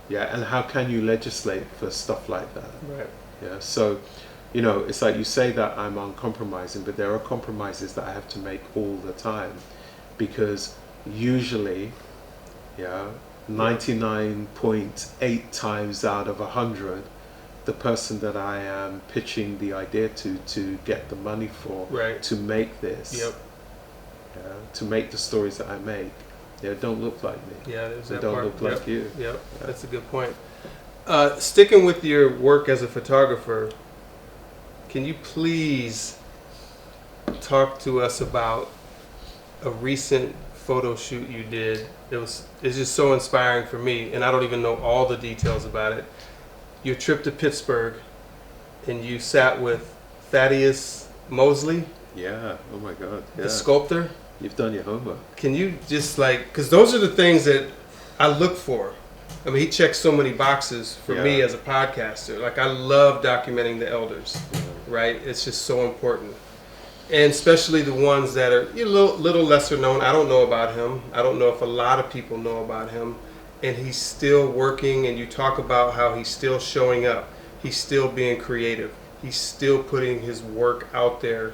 Yeah, and how can you legislate for stuff like that? Right. Yeah, so it's like you say that I'm uncompromising, but there are compromises that I have to make all the time, because usually 99.8 times out of 100, the person that I am pitching the idea to get the money for, to make this, to make the stories that I make, don't look like me. Yeah, there's they that don't part. look like you. Yep, that's a good point. Sticking with your work as a photographer, can you please talk to us about a recent photo shoot you did? It's just so inspiring for me, and I don't even know all the details about it. Your trip to Pittsburgh, and you sat with Thaddeus Mosley, Yeah. Oh my God. Yeah. the sculptor. You've done your homework. Can you just because those are the things that I look for. I mean, he checks so many boxes for me as a podcaster. Like, I love documenting the elders, right? It's just so important. And especially the ones that are a little lesser known. I don't know about him. I don't know if a lot of people know about him. And he's still working, and you talk about how he's still showing up. He's still being creative. He's still putting his work out there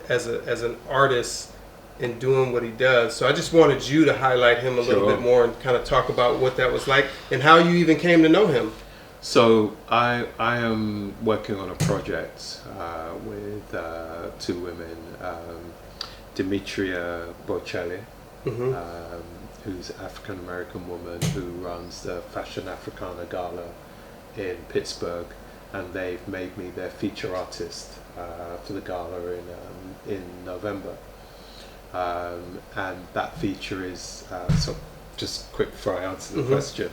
as an artist and doing what he does. So I just wanted you to highlight him a little bit more and kind of talk about what that was like and how you even came to know him. So I am working on a project with two women, Demetria Bocelli, who's an African American woman who runs the Fashion Africana Gala in Pittsburgh, and they've made me their feature artist for the gala in November. And that feature is so. Just quick before I answer the question,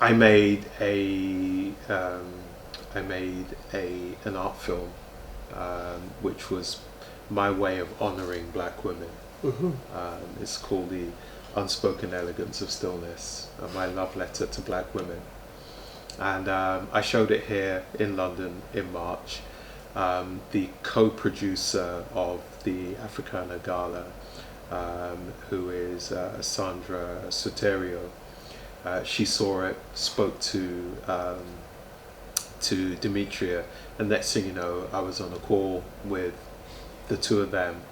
I made an art film, which was my way of honouring black women. It's called The Unspoken Elegance of Stillness, my love letter to black women. And I showed it here in London in March. The co-producer of the Africana Gala, who is Sandra Soterio, she saw it, spoke to Demetria, and next thing you know, I was on a call with the two of them,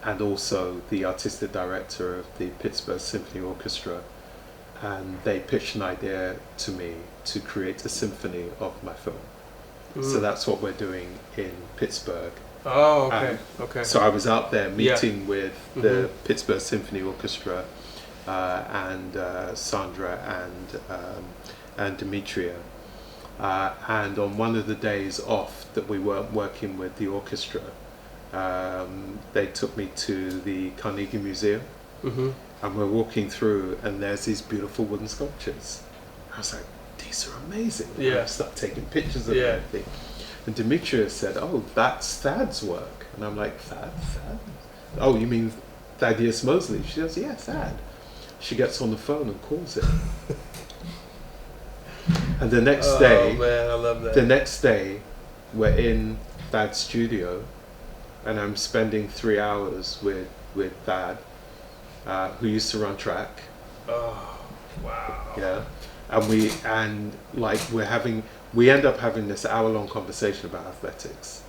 and also the artistic director of the Pittsburgh Symphony Orchestra, and they pitched an idea to me to create a symphony of my film. So that's what we're doing in Pittsburgh. Oh, okay, okay. So I was out there meeting with the Pittsburgh Symphony Orchestra and Sandra and Demetria. And on one of the days off that we weren't working with the orchestra, they took me to the Carnegie Museum, and we're walking through, and there's these beautiful wooden sculptures. I was like, these are amazing. I started taking pictures of everything. And Demetria said, oh, that's Thad's work. And I'm like, Thad? Oh, you mean Thaddeus Mosley? She goes, yeah, Thad. She gets on the phone and calls him. And the next day, man, I love that. The next day, we're in Thad's studio, and I'm spending 3 hours with Thad, who used to run track. Oh, wow. Yeah. And we end up having this hour-long conversation about athletics,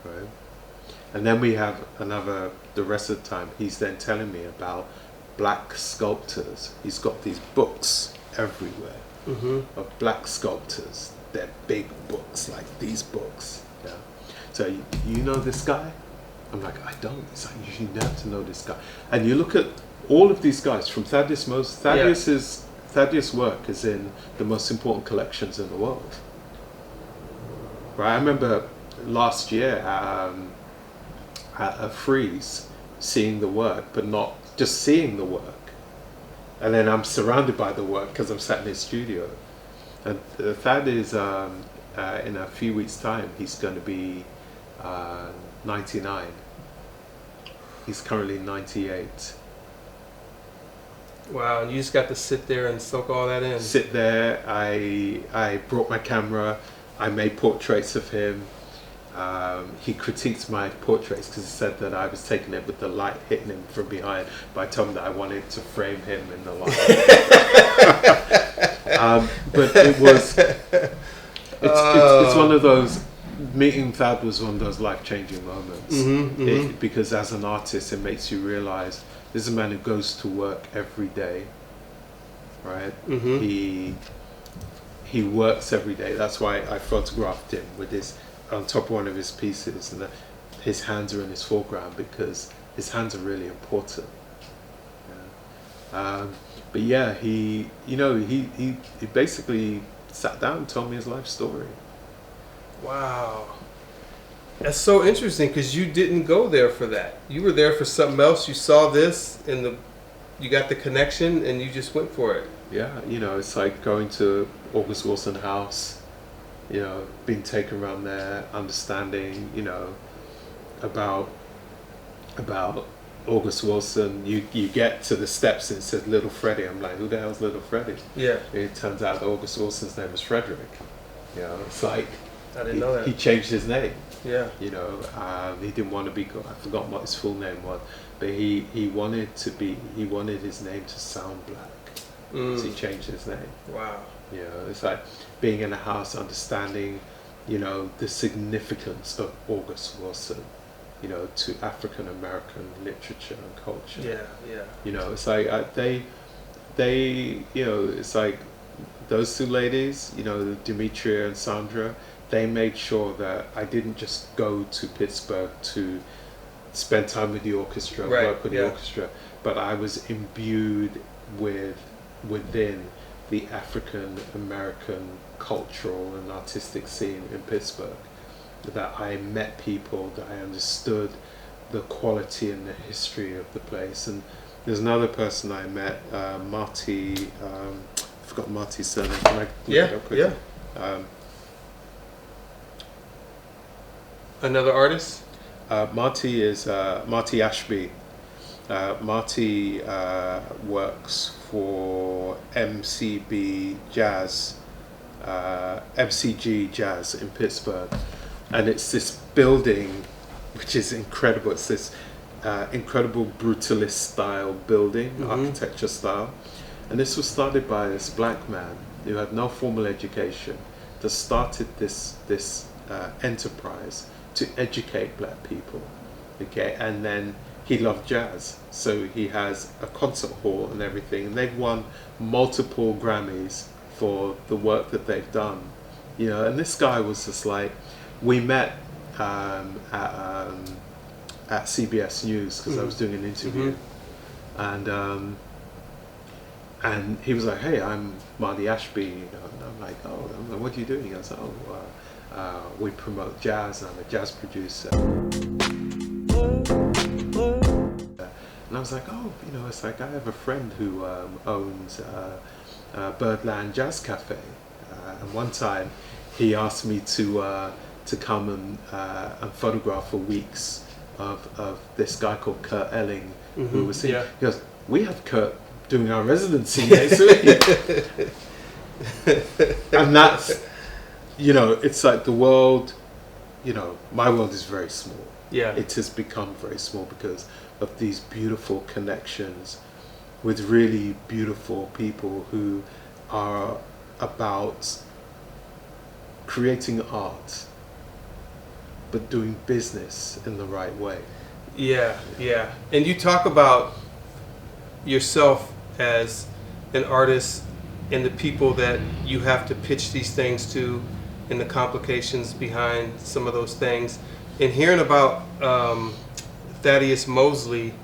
right? And then we have the rest of the time, he's then telling me about black sculptors. He's got these books everywhere of black sculptors. They're big books, like these books. Yeah. So you know this guy? I'm like, I don't. It's like, you have to know this guy. And you look at all of these guys from Thaddeus Mosley. Thaddeus' work is in the most important collections in the world. Right? I remember last year at a Frieze seeing the work, but not just seeing the work. And then I'm surrounded by the work because I'm sat in his studio. And Thad is, in a few weeks' time, he's going to be 99. He's currently 98. Wow, and you just got to sit there and soak all that in. Sit there, I brought my camera, I made portraits of him. He critiqued my portraits because he said that I was taking it with the light hitting him from behind, but I told him that I wanted to frame him in the light. But it's one of those, meeting Thad was one of those life-changing moments. Because as an artist, it makes you realize this is a man who goes to work every day, right? He works every day. That's why I photographed him with his on top of one of his pieces, and his hands are in his foreground because his hands are really important. Yeah. But yeah, he basically sat down and told me his life story. Wow. That's so interesting because you didn't go there for that. You were there for something else. You saw this and you got the connection and you just went for it. Yeah, it's like going to August Wilson House you know, being taken around there, understanding, you know, about August Wilson. You get to the steps and it says Little Freddie. I'm like, who the hell's Little Freddie? Yeah. It turns out that August Wilson's name was Frederick. You know, it's like I didn't know that. He changed his name. Yeah. You know, he didn't want to be. I forgot what his full name was, but he wanted to be. He wanted his name to sound black. So he changed his name. Wow. You know, it's like being in a house, understanding, you know, the significance of August Wilson, you know, to African American literature and culture. Yeah, yeah. You know, it's like they, you know, it's like those two ladies, you know, Demetria and Sandra, they made sure that I didn't just go to Pittsburgh to spend time with the orchestra, Right, work with yeah. the orchestra, but I was imbued within the African American cultural and artistic scene in Pittsburgh. That I met people, that I understood the quality and the history of the place. And there's another person I met, Marty, I forgot Marty's surname. Can I look it up quickly? Yeah. Another artist? Marty is Marty Ashby. Marty works for MCG Jazz in Pittsburgh, and it's this building which is incredible. It's this incredible brutalist style building, architecture style, and this was started by this black man who had no formal education that started this enterprise to educate black people. Okay, and then he loved jazz, so he has a concert hall and everything, and they've won multiple Grammys for the work that they've done, you know. And this guy was just like, we met at CBS News because I was doing an interview, and he was like, hey, I'm Marty Ashby, you know, and I'm like, oh, what are you doing? I was like, we promote jazz, and I'm a jazz producer. And I was like, oh, you know, it's like I have a friend who owns Birdland Jazz Cafe, and one time he asked me to come and photograph for weeks of this guy called Kurt Elling, who was singing. Yeah. He goes, we have Kurt doing our residency next week. And that's, you know, it's like the world, you know, my world is very small. Yeah. It has become very small because of these beautiful connections with really beautiful people who are about creating art but doing business in the right way. Yeah, yeah. And you talk about yourself as an artist and the people that you have to pitch these things to and the complications behind some of those things. And hearing about Thaddeus Mosley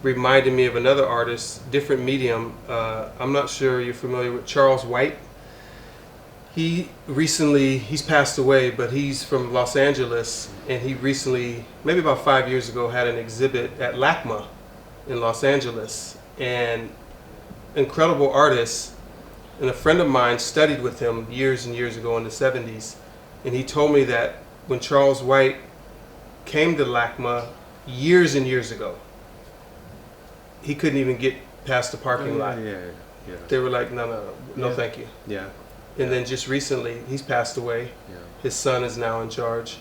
reminded me of another artist, different medium. I'm not sure you're familiar with Charles White. He's passed away, but he's from Los Angeles, and he recently, maybe about 5 years ago, had an exhibit at LACMA in Los Angeles. And incredible artist, and a friend of mine studied with him years and years ago in the 70s, and he told me that when Charles White came to LACMA years and years ago, he couldn't even get past the parking lot. Yeah. They were like, no, Yeah. thank you. Yeah. And then just recently, he's passed away. Yeah. His son is now in charge.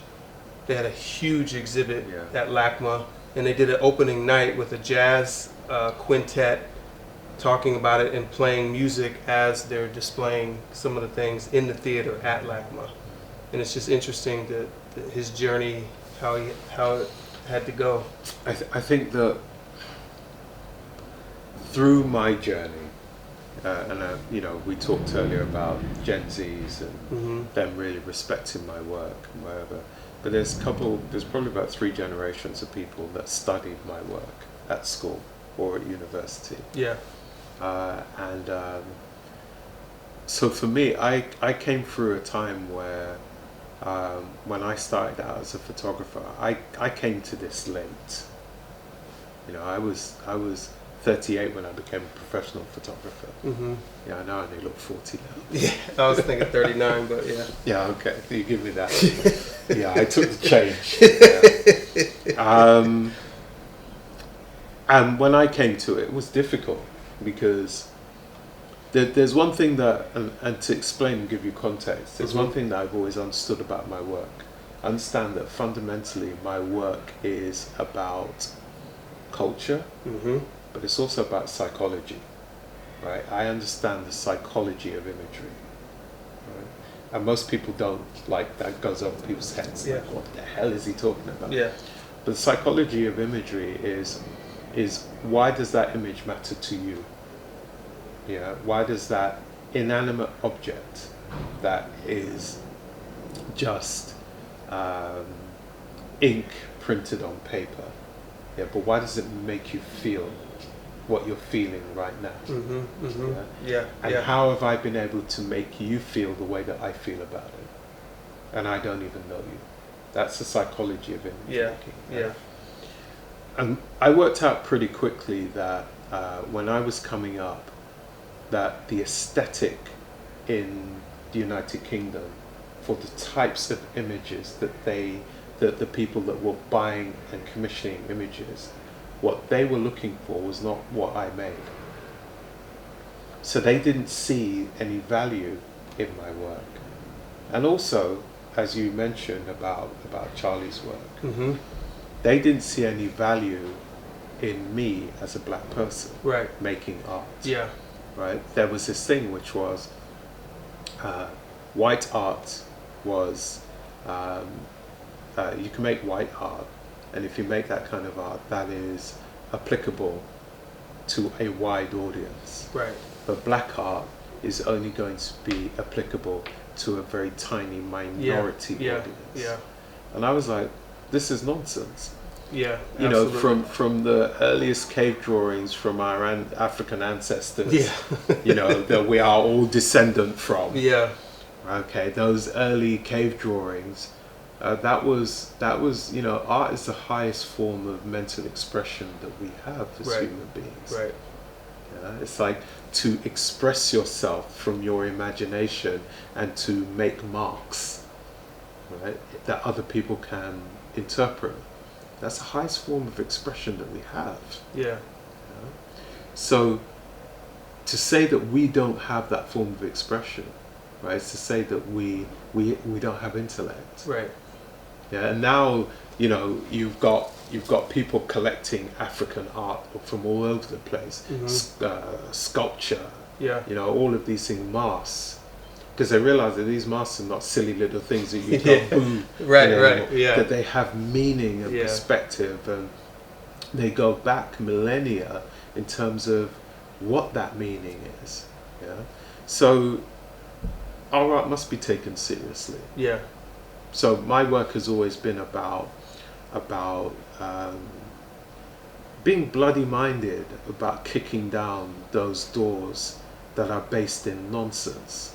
They had a huge exhibit Yeah. at LACMA, and they did an opening night with a jazz quintet talking about it and playing music as they're displaying some of the things in the theater at LACMA. And it's just interesting his journey, how it had to go. I think that through my journey, you know, we talked earlier about Gen Zs and them really respecting my work and whatever. But there's probably about 3 generations of people that studied my work at school or at university. Yeah. So for me, I came through a time where when I started out as a photographer, I came to this late. You know, I was 38 when I became a professional photographer. Mm-hmm. Yeah, I know I only look 40 now. Yeah, I was thinking 39, but yeah. Yeah, okay. You give me that. Yeah, I took the change. Yeah. And when I came to it, it was difficult because there's one thing that, and to explain and give you context, there's one thing that I've always understood about my work. I understand that fundamentally my work is about culture, but it's also about psychology, right? I understand the psychology of imagery, right? And most people don't, like, that goes over people's heads. Yeah. Like, what the hell is he talking about? Yeah. But the psychology of imagery is why does that image matter to you? Yeah, why does that inanimate object that is just ink printed on paper, yeah, but why does it make you feel what you're feeling right now? Yeah. And how have I been able to make you feel the way that I feel about it? And I don't even know you. That's the psychology of image making. Yeah. And I worked out pretty quickly that when I was coming up, that the aesthetic in the United Kingdom for the types of images that the people that were buying and commissioning images, what they were looking for was not what I made. So they didn't see any value in my work. And also, as you mentioned about Charlie's work, they didn't see any value in me as a black person making art. Yeah. Right? There was this thing which was white art was you can make white art, and if you make that kind of art, that is applicable to a wide audience. Right. But black art is only going to be applicable to a very tiny minority audience. Yeah. And I was like, this is nonsense. Yeah. You absolutely. know, from the earliest cave drawings from our African ancestors, you know, that we are all descendant from. Yeah. Okay, those early cave drawings, that was you know, art is the highest form of mental expression that we have as human beings. Right. Yeah, it's like to express yourself from your imagination and to make marks, right, that other people can interpret. That's the highest form of expression that we have. Yeah. So to say that we don't have that form of expression, right, is to say that we don't have intellect. Right. Yeah, and now, you know, you've got people collecting African art from all over the place, sculpture, Yeah. you know, all of these things, masks, because they realize that these masks are not silly little things that you can't boom. Right, you know, right, yeah. That they have meaning and perspective, and they go back millennia in terms of what that meaning is. Yeah, so our art must be taken seriously. Yeah. So my work has always been about being bloody minded, about kicking down those doors that are based in nonsense.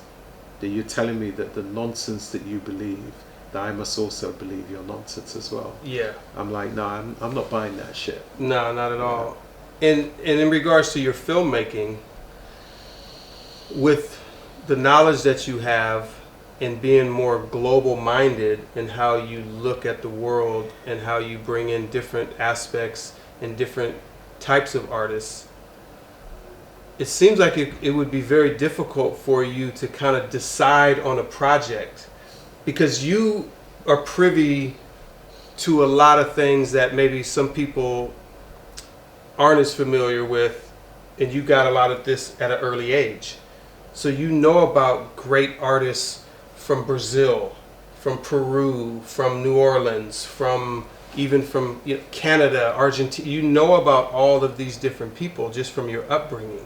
That you're telling me that the nonsense that you believe, that I must also believe your nonsense as well. Yeah. I'm like, no, I'm not buying that shit. No, not at all. And in regards to your filmmaking, with the knowledge that you have and being more global minded in how you look at the world and how you bring in different aspects and different types of artists, it seems like it would be very difficult for you to kind of decide on a project, because you are privy to a lot of things that maybe some people aren't as familiar with, and you got a lot of this at an early age. So you know about great artists from Brazil, from Peru, from New Orleans, from Canada, Argentina. You know about all of these different people just from your upbringing.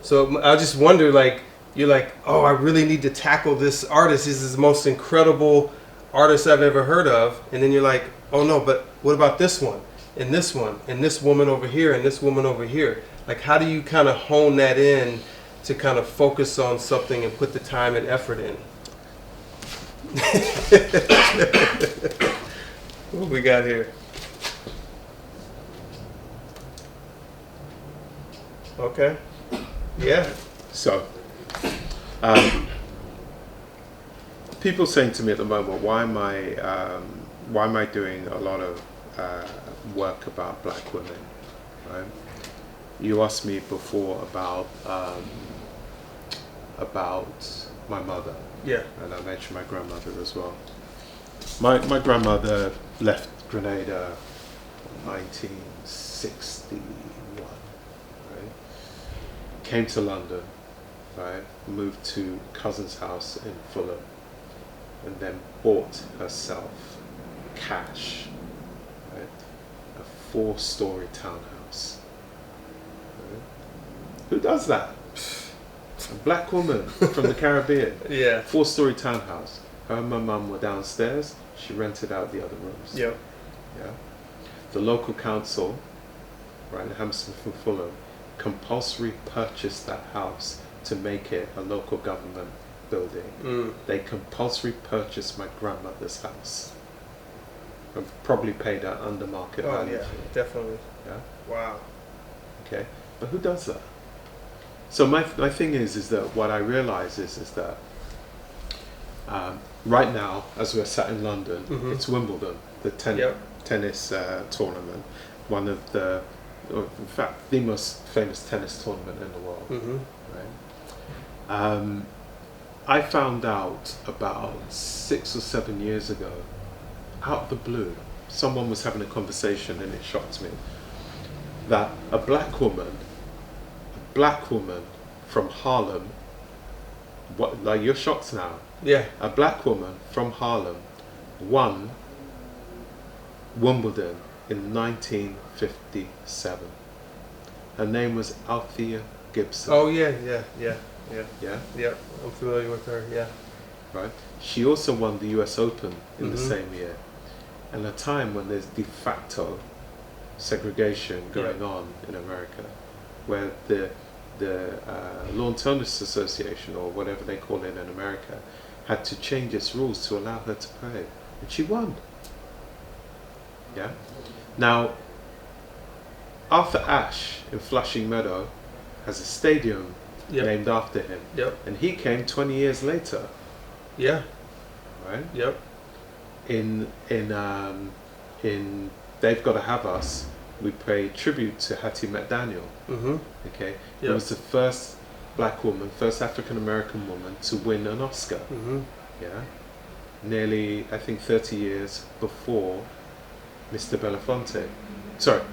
So I just wonder, like, you're like, oh, I really need to tackle this artist. This is the most incredible artist I've ever heard of. And then you're like, oh no, but what about this one? And this one? And this woman over here? And this woman over here? Like, how do you kind of hone that in to kind of focus on something and put the time and effort in? What we got here? Okay. Yeah. So, people saying to me at the moment, why am I doing a lot of work about black women, right? You asked me before about my mother, Yeah. and I mentioned my grandmother as well. My grandmother left Grenada in 1961, right? Came to London, right? Moved to cousin's house in Fulham, and then bought herself cash, right? A 4-story townhouse. Right? Who does that? A black woman from the Caribbean. Yeah. 4-story townhouse. Her and my mum were downstairs. She rented out the other rooms. Yep. Yeah. The local council, right, in Hammersmith and Fulham, compulsory purchased that house to make it a local government building. They compulsory purchased my grandmother's house. And probably paid her under market value. Yeah, definitely. Yeah. Wow. Okay. But who does that? So my thing is that what I realize is that right now, as we're sat in London, it's Wimbledon, the tennis tournament, one of the, in fact, the most famous tennis tournament in the world. Right? I found out about 6 or 7 years ago, out of the blue, someone was having a conversation, and it shocked me, that a black woman from Harlem, what, like, you're shocked now. Yeah. A black woman from Harlem won Wimbledon in 1957. Her name was Althea Gibson. Oh yeah. Yeah. Yeah? I'm familiar with her. Yeah. Right. She also won the US Open in the same year. And a time when there's de facto segregation going on in America, where the Lawn Tennis Association, or whatever they call it in America, had to change its rules to allow her to play, and she won. Yeah. Now, Arthur Ashe in Flushing Meadow has a stadium named after him, and he came 20 years later. Yeah. Right. Yep. In They've Gotta Have Us, we pay tribute to Hattie McDaniel. Okay, it was the first black woman, first African American woman to win an Oscar. Yeah, nearly, I think, 30 years before Mr. Belafonte. Sorry,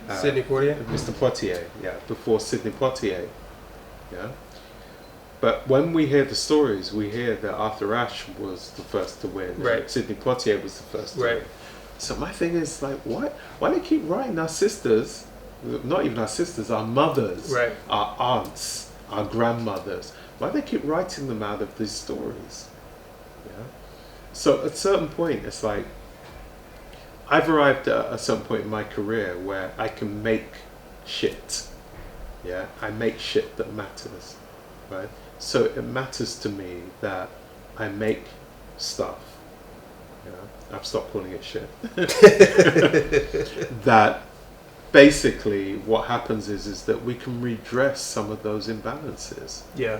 Sidney Poitier. Mr. Poitier. Yeah, before Sidney Poitier. Yeah. But when we hear the stories, we hear that Arthur Ashe was the first to win. Right. Sidney Poitier was the first to win. So my thing is, like, why do they keep writing our sisters, not even our sisters, our mothers, our aunts, our grandmothers, why do they keep writing them out of these stories? Yeah. So at a certain point, it's like, I've arrived at a certain point in my career where I can make shit. Yeah, I make shit that matters, right? So it matters to me that I make stuff. You know, I've stopped calling it shit. That basically what happens is that we can redress some of those imbalances. Yeah.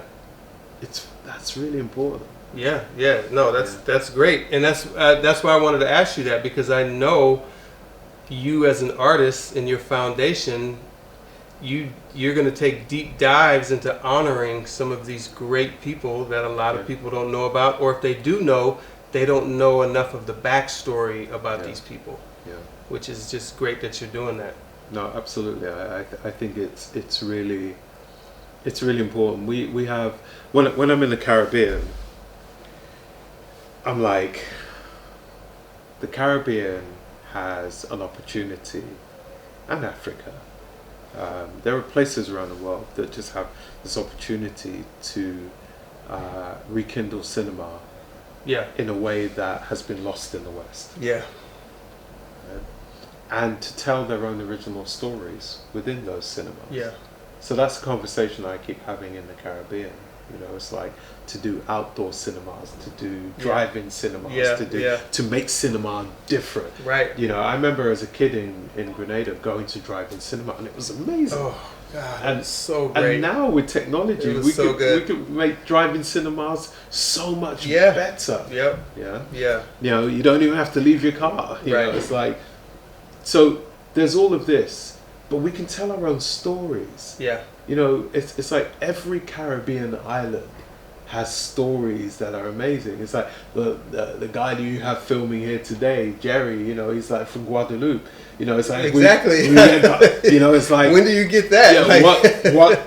That's really important. Yeah. No, that's great, and that's why I wanted to ask you that, because I know you as an artist in your foundation, you're going to take deep dives into honoring some of these great people that a lot of people don't know about, or if they do know, they don't know enough of the backstory about these people. Yeah. Which is just great that you're doing that. No, absolutely. I think it's really important. We have, when I'm in the Caribbean, I'm like, the Caribbean has an opportunity, and Africa. There are places around the world that just have this opportunity to rekindle cinema in a way that has been lost in the West. Yeah. And to tell their own original stories within those cinemas. Yeah. So that's a conversation I keep having in the Caribbean, You know, it's like to do outdoor cinemas, to do drive-in cinemas, to make cinema different. Right. You know, I remember as a kid in Grenada going to drive-in cinema, and it was amazing. Oh God, and it's so great. And now with technology, we could make drive-in cinemas so much better. Yep. Yeah. Yeah. You know, you don't even have to leave your car. You know, it's like, so there's all of this, but we can tell our own stories. Yeah. You know, it's like every Caribbean island has stories that are amazing. It's like the guy that you have filming here today, Jerry, you know, he's like from Guadeloupe. You know, it's like exactly. You know, it's like, when do you get that? Yeah, like, what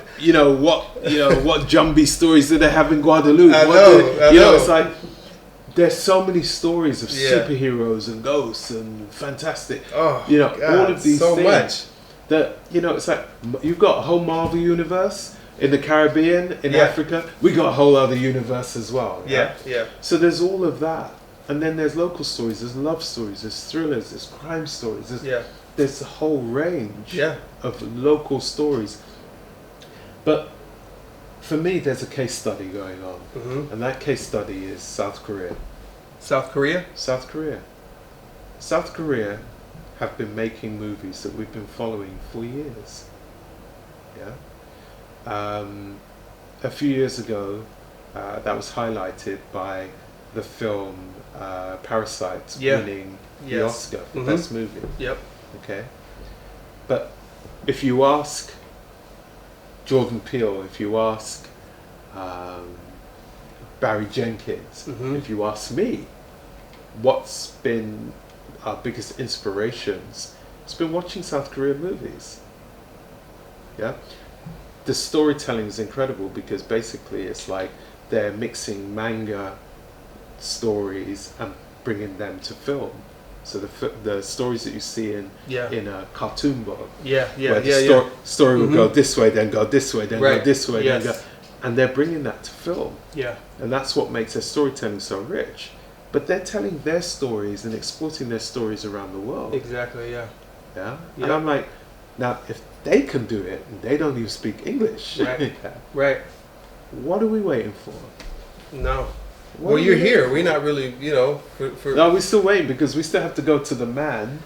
Jumbie stories do they have in Guadeloupe? I know. It's like there's so many stories of superheroes and ghosts and fantastic. Oh, you know, God, all of these so things. Much. That, you know, it's like you've got a whole Marvel universe in the Caribbean, in Africa. We got a whole other universe as well. Yeah. So there's all of that, and then there's local stories, there's love stories, there's thrillers, there's crime stories. There's a whole range of local stories. But for me, there's a case study going on, and that case study is South Korea. South Korea. South Korea have been making movies that we've been following for years. A few years ago, that was highlighted by the film Parasite winning the Oscar for Best Movie. Yep. Okay. But if you ask Jordan Peele, if you ask Barry Jenkins, if you ask me, what's been our biggest inspirations, it's been watching South Korean movies. Yeah, the storytelling is incredible because basically it's like they're mixing manga stories and bringing them to film. So the stories that you see in a cartoon book, where the story would go this way, then go this way, then go this way, then go, and they're bringing that to film. Yeah, and that's what makes their storytelling so rich. But they're telling their stories and exporting their stories around the world. Exactly. Yeah. And I'm like, now if they can do it and they don't even speak English, right? What are we waiting for? No. Well, you're here. We're not really, you know. No, we're still waiting because we still have to go to the man.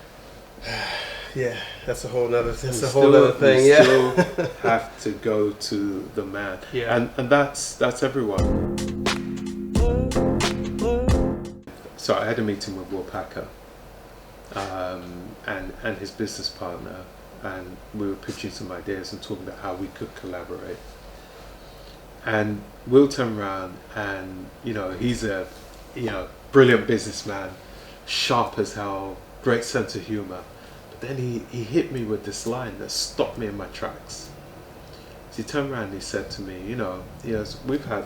Yeah, that's a whole nother. That's a whole other thing. We still have to go to the man. Yeah, and that's everyone. So I had a meeting with Will Packer, and his business partner, and we were pitching some ideas and talking about how we could collaborate. And Will turned around, and you know, he's a brilliant businessman, sharp as hell, great sense of humor. But then he hit me with this line that stopped me in my tracks. So he turned around and he said to me, we've had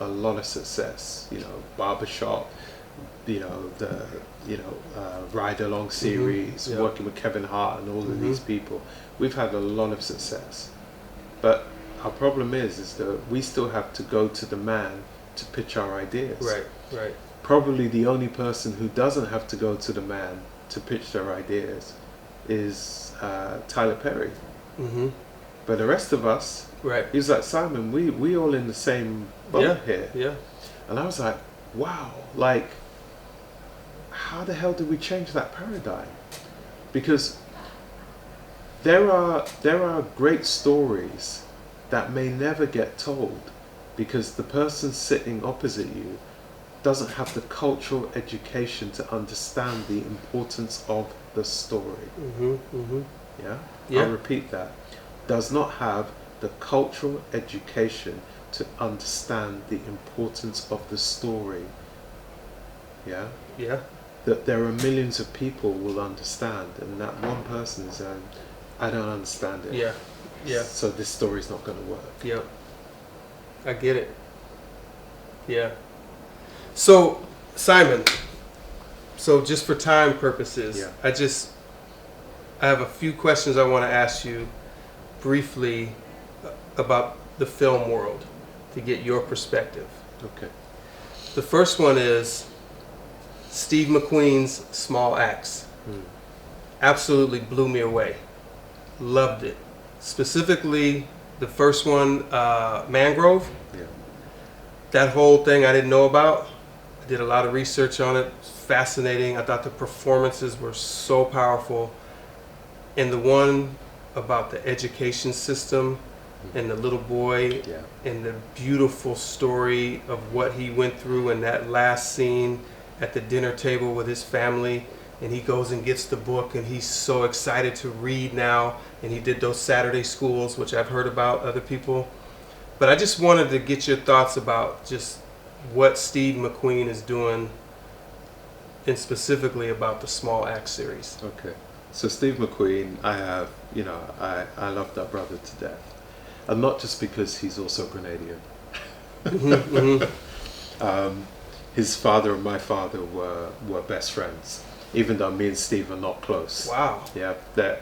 a lot of success, Barbershop, the Ride Along series, working with Kevin Hart and all of these people. We've had a lot of success, but our problem is that we still have to go to the man to pitch our ideas. Right. Probably the only person who doesn't have to go to the man to pitch their ideas is Tyler Perry. But the rest of us, he was like, Simon, we all in the same boat here. Yeah. And I was like, wow, like, how the hell did we change that paradigm? Because there are great stories that may never get told because the person sitting opposite you doesn't have the cultural education to understand the importance of the story. Yeah? I'll repeat that. Does not have the cultural education to understand the importance of the story. Yeah? Yeah. That there are millions of people will understand, and that one person is I don't understand it. Yeah. Yeah. So this story's not going to work. Yeah. I get it. Yeah. So, Simon, just for time purposes, I have a few questions I want to ask you briefly about the film world to get your perspective. Okay. The first one is Steve McQueen's Small Axe. Absolutely blew me away. Loved it. Specifically, the first one, Mangrove. Yeah. that whole thing I didn't know about. I did a lot of research on it. It's fascinating. I thought the performances were so powerful. And the one about the education system and the little boy Yeah. and the beautiful story of what he went through in that last scene at the dinner table with his family, and he goes and gets the book and he's so excited to read now, and he did those Saturday schools, which I've heard about other people. But I just wanted to get your thoughts about just what Steve McQueen is doing, and specifically about the Small Axe series. Okay. So Steve McQueen, I love that brother to death. And not just because he's also Grenadian. His father and my father were best friends, even though me and Steve are not close. Wow. Yeah.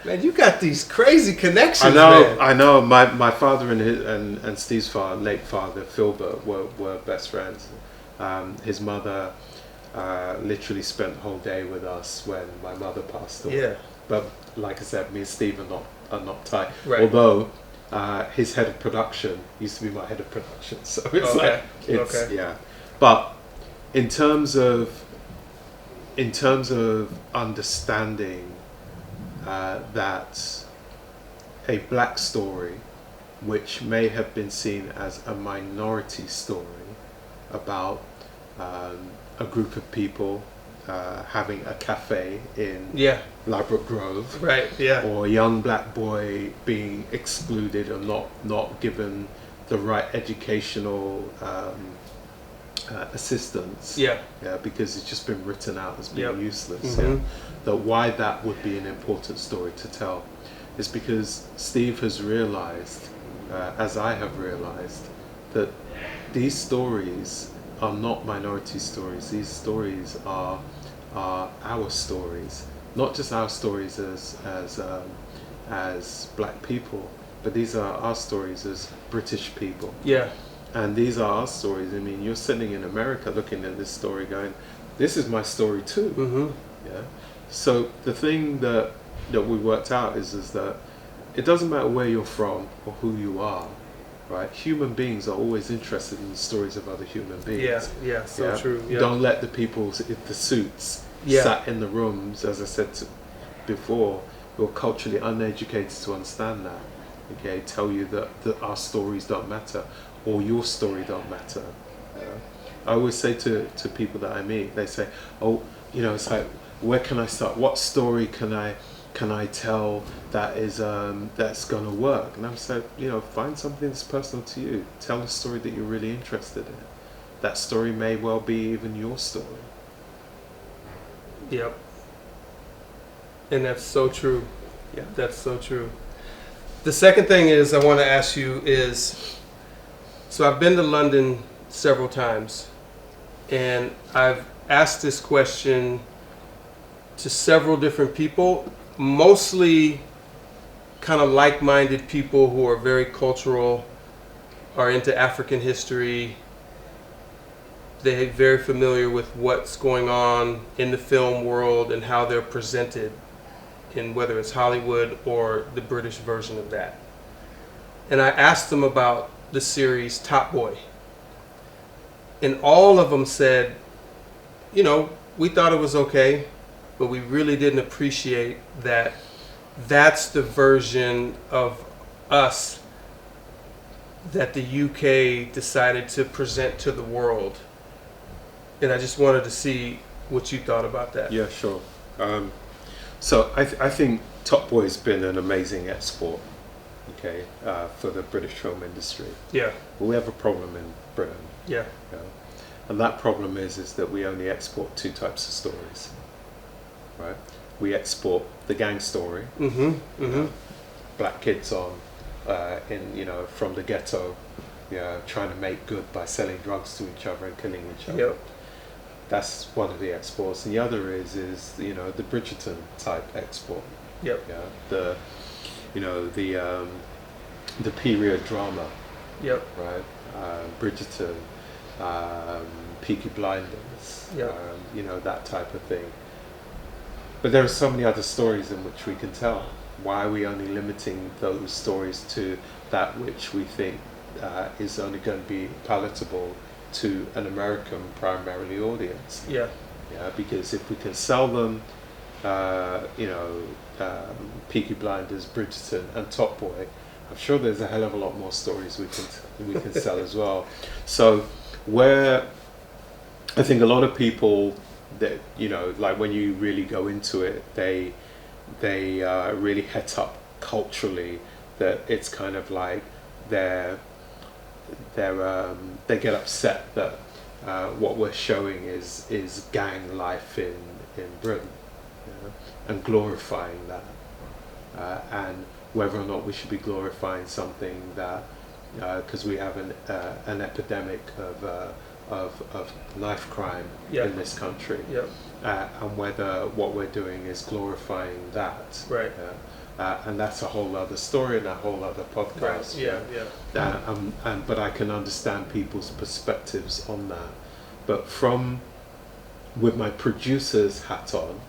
Man, you got these crazy connections, I man. know. My father and Steve's father, late father, Philbert, were best friends. His mother literally spent the whole day with us when my mother passed away. Yeah. But like I said, me and Steve are not tight. Right. Although his head of production used to be my head of production, so it's Okay. yeah. But in terms of understanding that a black story, which may have been seen as a minority story about a group of people having a cafe in Ladbroke Grove, Right. Yeah. or a young black boy being excluded or not given the right educational assistance, because it's just been written out as being useless. That why that would be an important story to tell is because Steve has realized, as I have realized, that these stories are not minority stories. These stories are our stories, not just our stories as black people, but these are our stories as British people. Yeah. And these are our stories. I mean, you're sitting in America looking at this story going, this is my story too. Yeah. So the thing that we worked out is that it doesn't matter where you're from or who you are, right? Human beings are always interested in the stories of other human beings. Yeah, so true. Yeah. Don't let the people in the suits sat in the rooms, as I said before, who are culturally uneducated to understand that, okay, tell you that our stories don't matter or your story don't matter. I always say to people that I meet, they say, oh, it's like, where can I start? What story can I tell that is that's gonna work? And I'm saying, find something that's personal to you. Tell a story that you're really interested in. That story may well be even your story. Yep. And that's so true. Yeah. That's so true. The second thing is I want to ask you is, so I've been to London several times, and I've asked this question to several different people, mostly kind of like-minded people who are very cultural, are into African history. They're very familiar with what's going on in the film world and how they're presented in whether it's Hollywood or the British version of that. And I asked them about the series Top Boy. And all of them said, we thought it was okay, but we really didn't appreciate that that's the version of us that the UK decided to present to the world. And I just wanted to see what you thought about that. Yeah, sure. So I think Top Boy's been an amazing export, okay, for the British film industry. Yeah. But we have a problem in Britain. Yeah. And that problem is that we only export two types of stories, right? We export the gang story, black kids from the ghetto, trying to make good by selling drugs to each other and killing each other. Yep. That's one of the exports, and the other is the Bridgerton type export. Yep. Yeah, the period drama. Yep. Right. Bridgerton, Peaky Blinders. Yep. That type of thing. But there are so many other stories in which we can tell. Why are we only limiting those stories to that which we think is only going to be palatable to an American primarily audience. Yeah. Yeah, because if we can sell them, Peaky Blinders, Bridgerton, and Top Boy, I'm sure there's a hell of a lot more stories we can sell as well. So where I think a lot of people that like when you really go into it, they really het up culturally that it's kind of like they get upset that what we're showing is gang life in Britain, and glorifying that, and whether or not we should be glorifying something that because we have an epidemic of knife crime in this country, and whether what we're doing is glorifying that, right? And that's a whole other story and a whole other podcast. Right. But I can understand people's perspectives on that. But with my producer's hat on,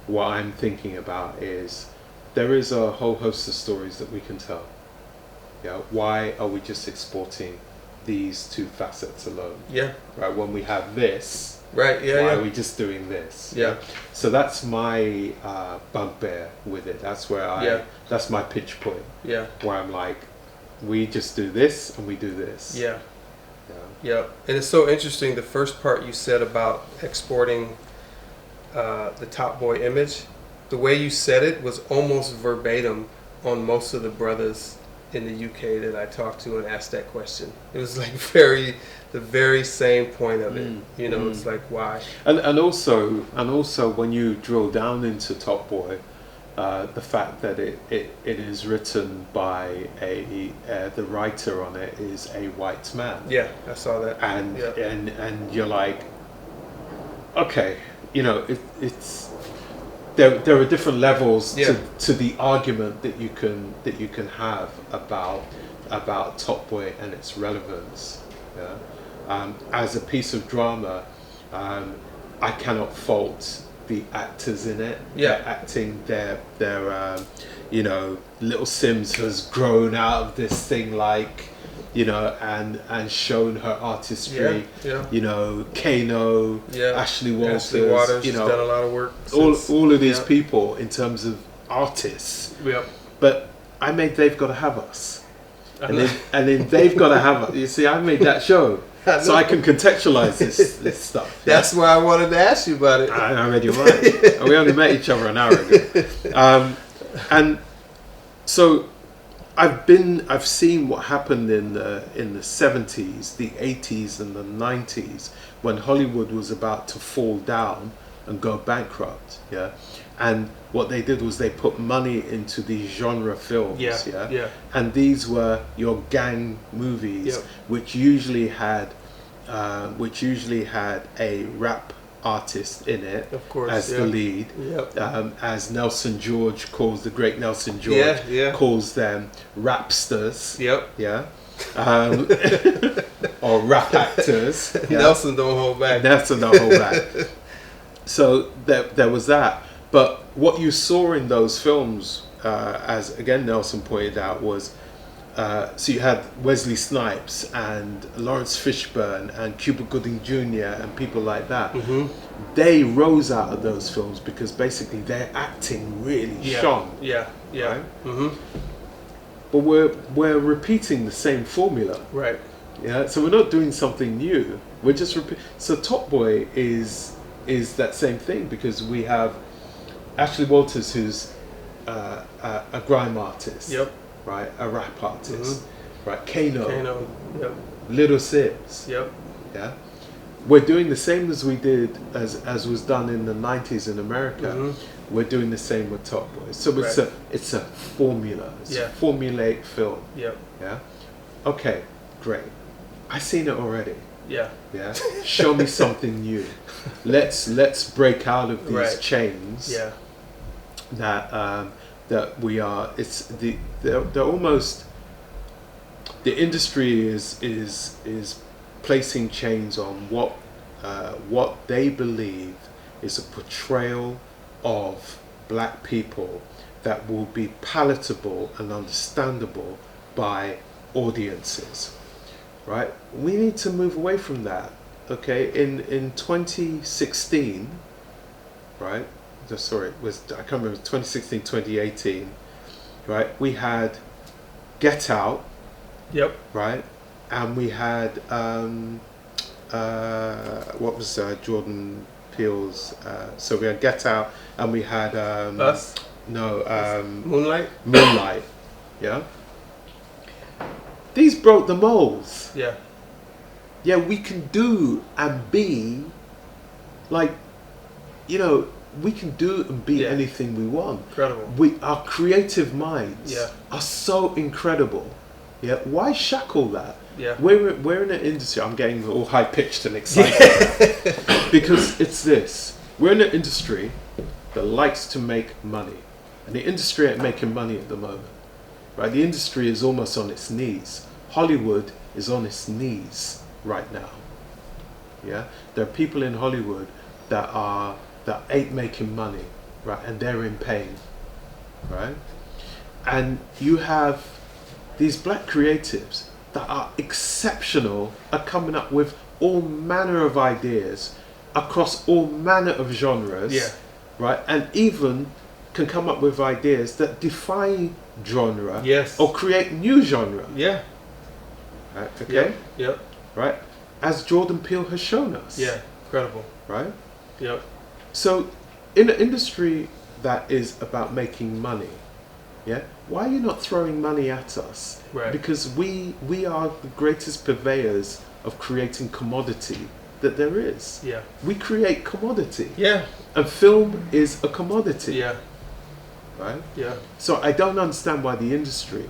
what I'm thinking about is there is a whole host of stories that we can tell. Yeah, why are we just exporting these two facets alone? Yeah. Right. When we have this. Right. Yeah. Why are we just doing this? Yeah. So that's my bugbear with it. That's where that's my pitch point. Yeah. Where I'm like, we just do this and we do this. Yeah. Yeah. And it's so interesting. The first part you said about exporting the Top Boy image, the way you said it was almost verbatim on most of the brothers in the UK that I talked to and asked that question. It was like the very same point of it. It's like, why? And also when you drill down into Top Boy, the fact that it is written by the writer on it is a white man. Yeah, I saw that. And you're like, okay, it's there are different levels to the argument that you can have about Top Boy and its relevance. As a piece of drama, I cannot fault the actors in it. They're acting. Their Little Sims has grown out of this thing and shown her artistry. Kano, Ashley Walters. Has done a lot of work. All of these people in terms of artists. Yeah. But I made They've Got to Have Us, and then They've Got to Have Us. You see, I made that show. So I can contextualize this stuff. That's why I wanted to ask you about it. I read your mind. We only met each other an hour ago, and so I've seen what happened in the 70s, the 80s, and the 90s when Hollywood was about to fall down and go bankrupt. Yeah, and what they did was they put money into these genre films. And these were your gang movies, which usually had a rap artist in it, of course, as the lead. As the great Nelson George calls them, rapsters. Or rap actors. Nelson don't hold back. So there was that. But what you saw in those films, as again Nelson pointed out, was so you had Wesley Snipes and Lawrence Fishburne and Cuba Gooding Jr. and people like that. They rose out of those films because basically their acting really shone. Right? But we're repeating the same formula. Right. Yeah. So we're not doing something new. We're just So Top Boy is that same thing because we have Ashley Walters, who's a grime artist. Right, a rap artist, right? Kano, Little Sims, yeah. We're doing the same as we did as was done in the 90s in America. We're doing the same with Top Boy. So it's a formula. It's a formulaic film. Yeah. Okay, great. I've seen it already. Yeah. Show me something new. Let's break out of these chains. That we are. They're almost. The industry is placing chains on what they believe is a portrayal of black people that will be palatable and understandable by audiences. right? We need to move away from that. Okay, in 2016, right? Sorry, it was, I can't remember, 2016, 2018, right? We had Get Out, Yep. right? And we had what was Jordan Peele's? So we had Get Out, and we had Us. no Moonlight. Moonlight. Yeah. These broke the molds. Yeah. Yeah, we can do and be like, you know, we can do and be Yeah. anything we want. Incredible. Our creative minds Yeah. are so incredible. Yeah, why shackle that? Yeah. We're in an industry. I'm getting all high pitched and excited because it's this. We're in an industry that likes to make money, and the industry ain't making money at the moment, right? The industry is almost on its knees. Hollywood is on its knees right now. Yeah, there are people in Hollywood that ain't making money, right, and they're in pain, right? And you have these black creatives that are exceptional, are coming up with all manner of ideas across all manner of genres, Yeah. right, and even can come up with ideas that defy genre, Yes. or create new genre. Yeah. Right, okay, Yep. Yep. right, as Jordan Peele has shown us. Yeah. Incredible. Right. Yep. So, in an industry that is about making money, yeah, why are you not throwing money at us? Right. Because we are the greatest purveyors of creating commodity that there is. Yeah. We create commodity, Yeah. and film is a commodity. Yeah. Right. Yeah. So I don't understand why the industry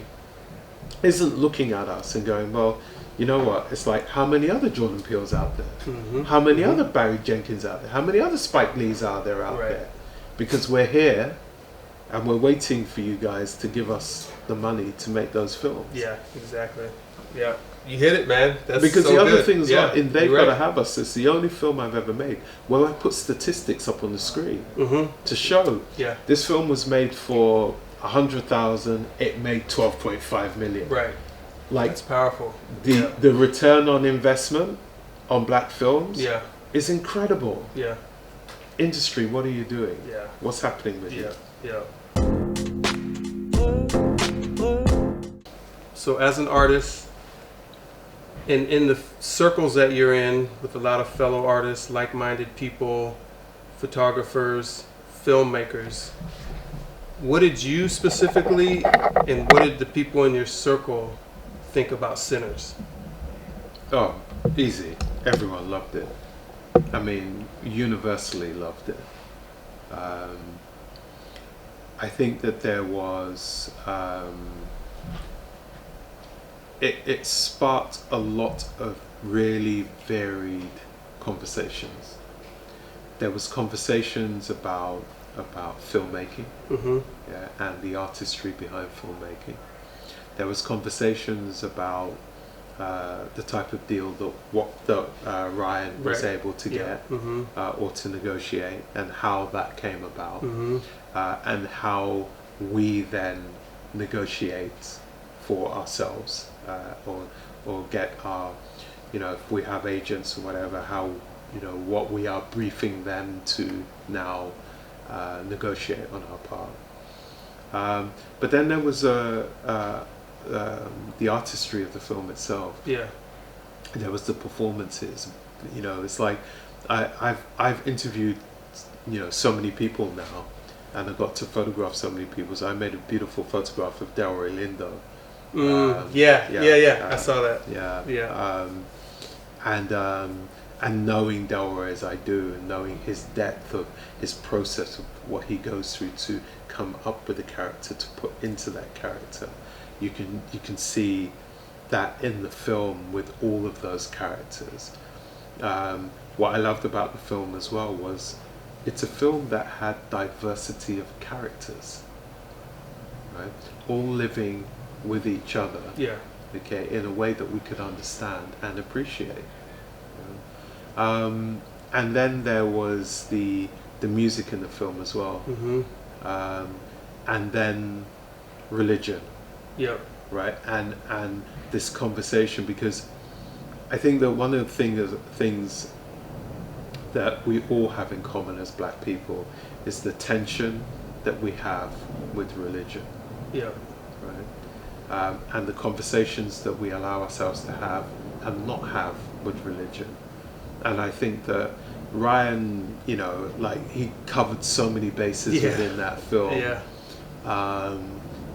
isn't looking at us and going, well, you know what? It's like, how many other Jordan Peele's out there? Mm-hmm. How many other Barry Jenkins out there? How many other Spike Lees are there out Right. there? Because we're here and we're waiting for you guys to give us the money to make those films. Yeah. Exactly. Yeah. You hit it, man. That's Because so the other good. thing as Yeah. well, in They've You're Gotta right. Have Us, it's the only film I've ever made where I put statistics up on the screen Mm-hmm. to show Yeah. this film was made for 100,000, it made 12.5 million. Right. Like That's powerful. the return on investment on black films Yeah. is incredible. Yeah. Industry, what are you doing? Yeah. What's happening with Yeah. you? Yeah. So as an artist, in the circles that you're in with a lot of fellow artists, like-minded people, photographers, filmmakers, what did you specifically and what did the people in your circle think about Sinners? Oh, easy. Everyone loved it. I mean, universally loved it. I think that there was it sparked a lot of really varied conversations. There was conversations about filmmaking, Mm-hmm. yeah, and the artistry behind filmmaking. There was conversations about the type of deal that Ryan was Right. able to Yeah. get Mm-hmm. or to negotiate, and how that came about, Mm-hmm. and how we then negotiate for ourselves, or get our, you know, if we have agents or whatever, how, you know, what we are briefing them to now negotiate on our part. But then there was the artistry of the film itself. Yeah. There was the performances. You know, it's like I've interviewed, you know, so many people now, and I got to photograph so many people. So I made a beautiful photograph of Delroy Lindo. Yeah. I saw that. Yeah. Yeah. And knowing Delroy as I do, and knowing his depth of his process of what he goes through to come up with a character to put into that character, you can see that in the film with all of those characters. What I loved about the film as well was it's a film that had diversity of characters, right? All living with each other, Yeah. okay, in a way that we could understand and appreciate. And then there was the music in the film as well, Mm-hmm. and then religion, Yep. right? And this conversation, because I think that one of the things that we all have in common as black people is the tension that we have with religion. Yeah. Right? And the conversations that we allow ourselves to have and not have with religion. And I think that Ryan, you know, like he covered so many bases within that film. Yeah.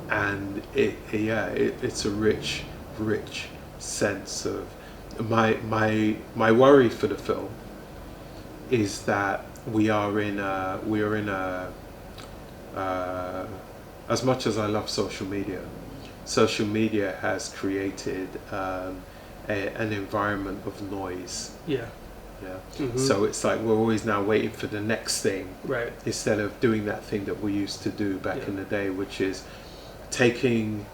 And it's a rich sense of my worry for the film is that we are in a as much as I love social media has created an environment of noise. Yeah. Yeah. Mm-hmm. So it's like we're always now waiting for the next thing, Right. instead of doing that thing that we used to do back in the day, which is taking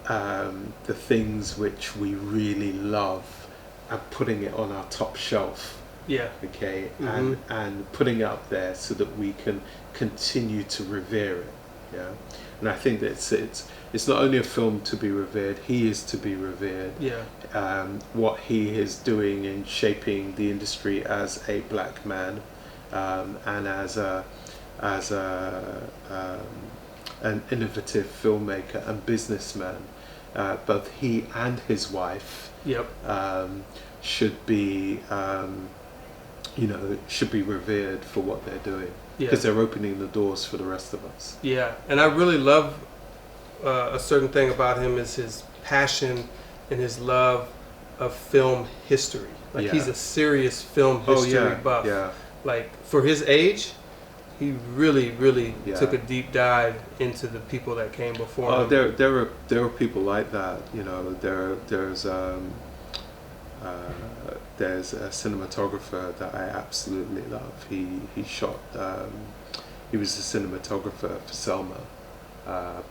the things which we really love and putting it on our top shelf. Yeah. Okay. Mm-hmm. And putting it up there so that we can continue to revere it. Yeah. And I think that it's not only a film to be revered, he is to be revered. Yeah. What he is doing in shaping the industry as a black man, and as an innovative filmmaker and businessman, both he and his wife, Yep. should be should be revered for what they're doing, because they're opening the doors for the rest of us. Yeah, and I really love a certain thing about him is his passion and his love of film history. Like he's a serious film history buff. Yeah. Like for his age, he really took a deep dive into the people that came before him. There are people like that. You know, there's a cinematographer that I absolutely love. He shot. He was the cinematographer for Selma,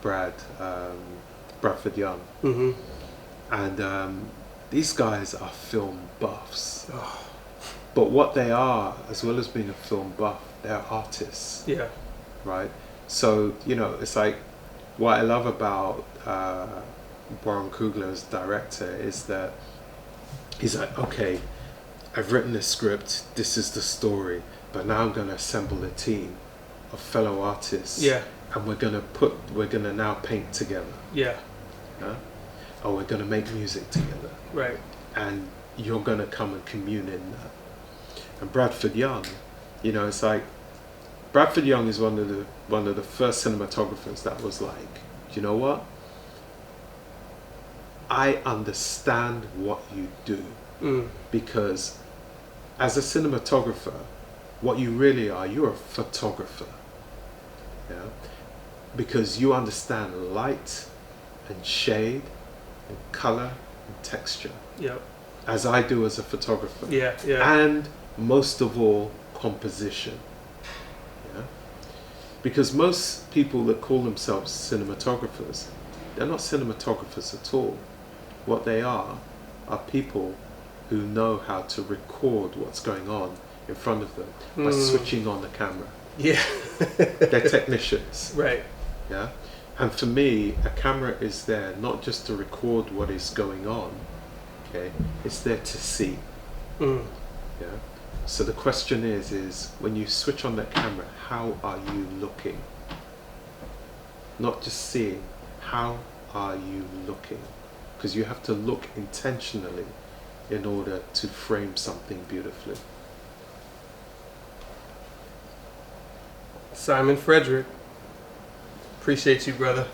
Bradford Young. Mm-hmm. And these guys are film buffs. Oh. But what they are, as well as being a film buff, they're artists. Yeah. Right? So, you know, it's like, what I love about Warren Coogler as director is that he's like, okay, I've written this script, this is the story, but now I'm going to assemble a team of fellow artists. Yeah. And we're going to now paint together. Yeah. Yeah? Or we're going to make music together. Right. And you're going to come and commune in that. And Bradford Young, you know, it's like, Bradford Young is one of the first cinematographers that was like, you know what? I understand what you do. Because as a cinematographer, what you really are, you're a photographer. Yeah? Because you understand light and shade and color and texture. Yep. As I do as a photographer. Yeah, yeah. And most of all, composition. Yeah? Because most people that call themselves cinematographers, they're not cinematographers at all. What they are people who know how to record what's going on in front of them by switching on the camera. Yeah. They're technicians. Right. Yeah. And for me, a camera is there not just to record what is going on. Okay. It's there to see. Yeah. So the question is when you switch on that camera, how are you looking? Not just seeing. How are you looking? Because you have to look intentionally in order to frame something beautifully. Simon Frederick, appreciate you, brother.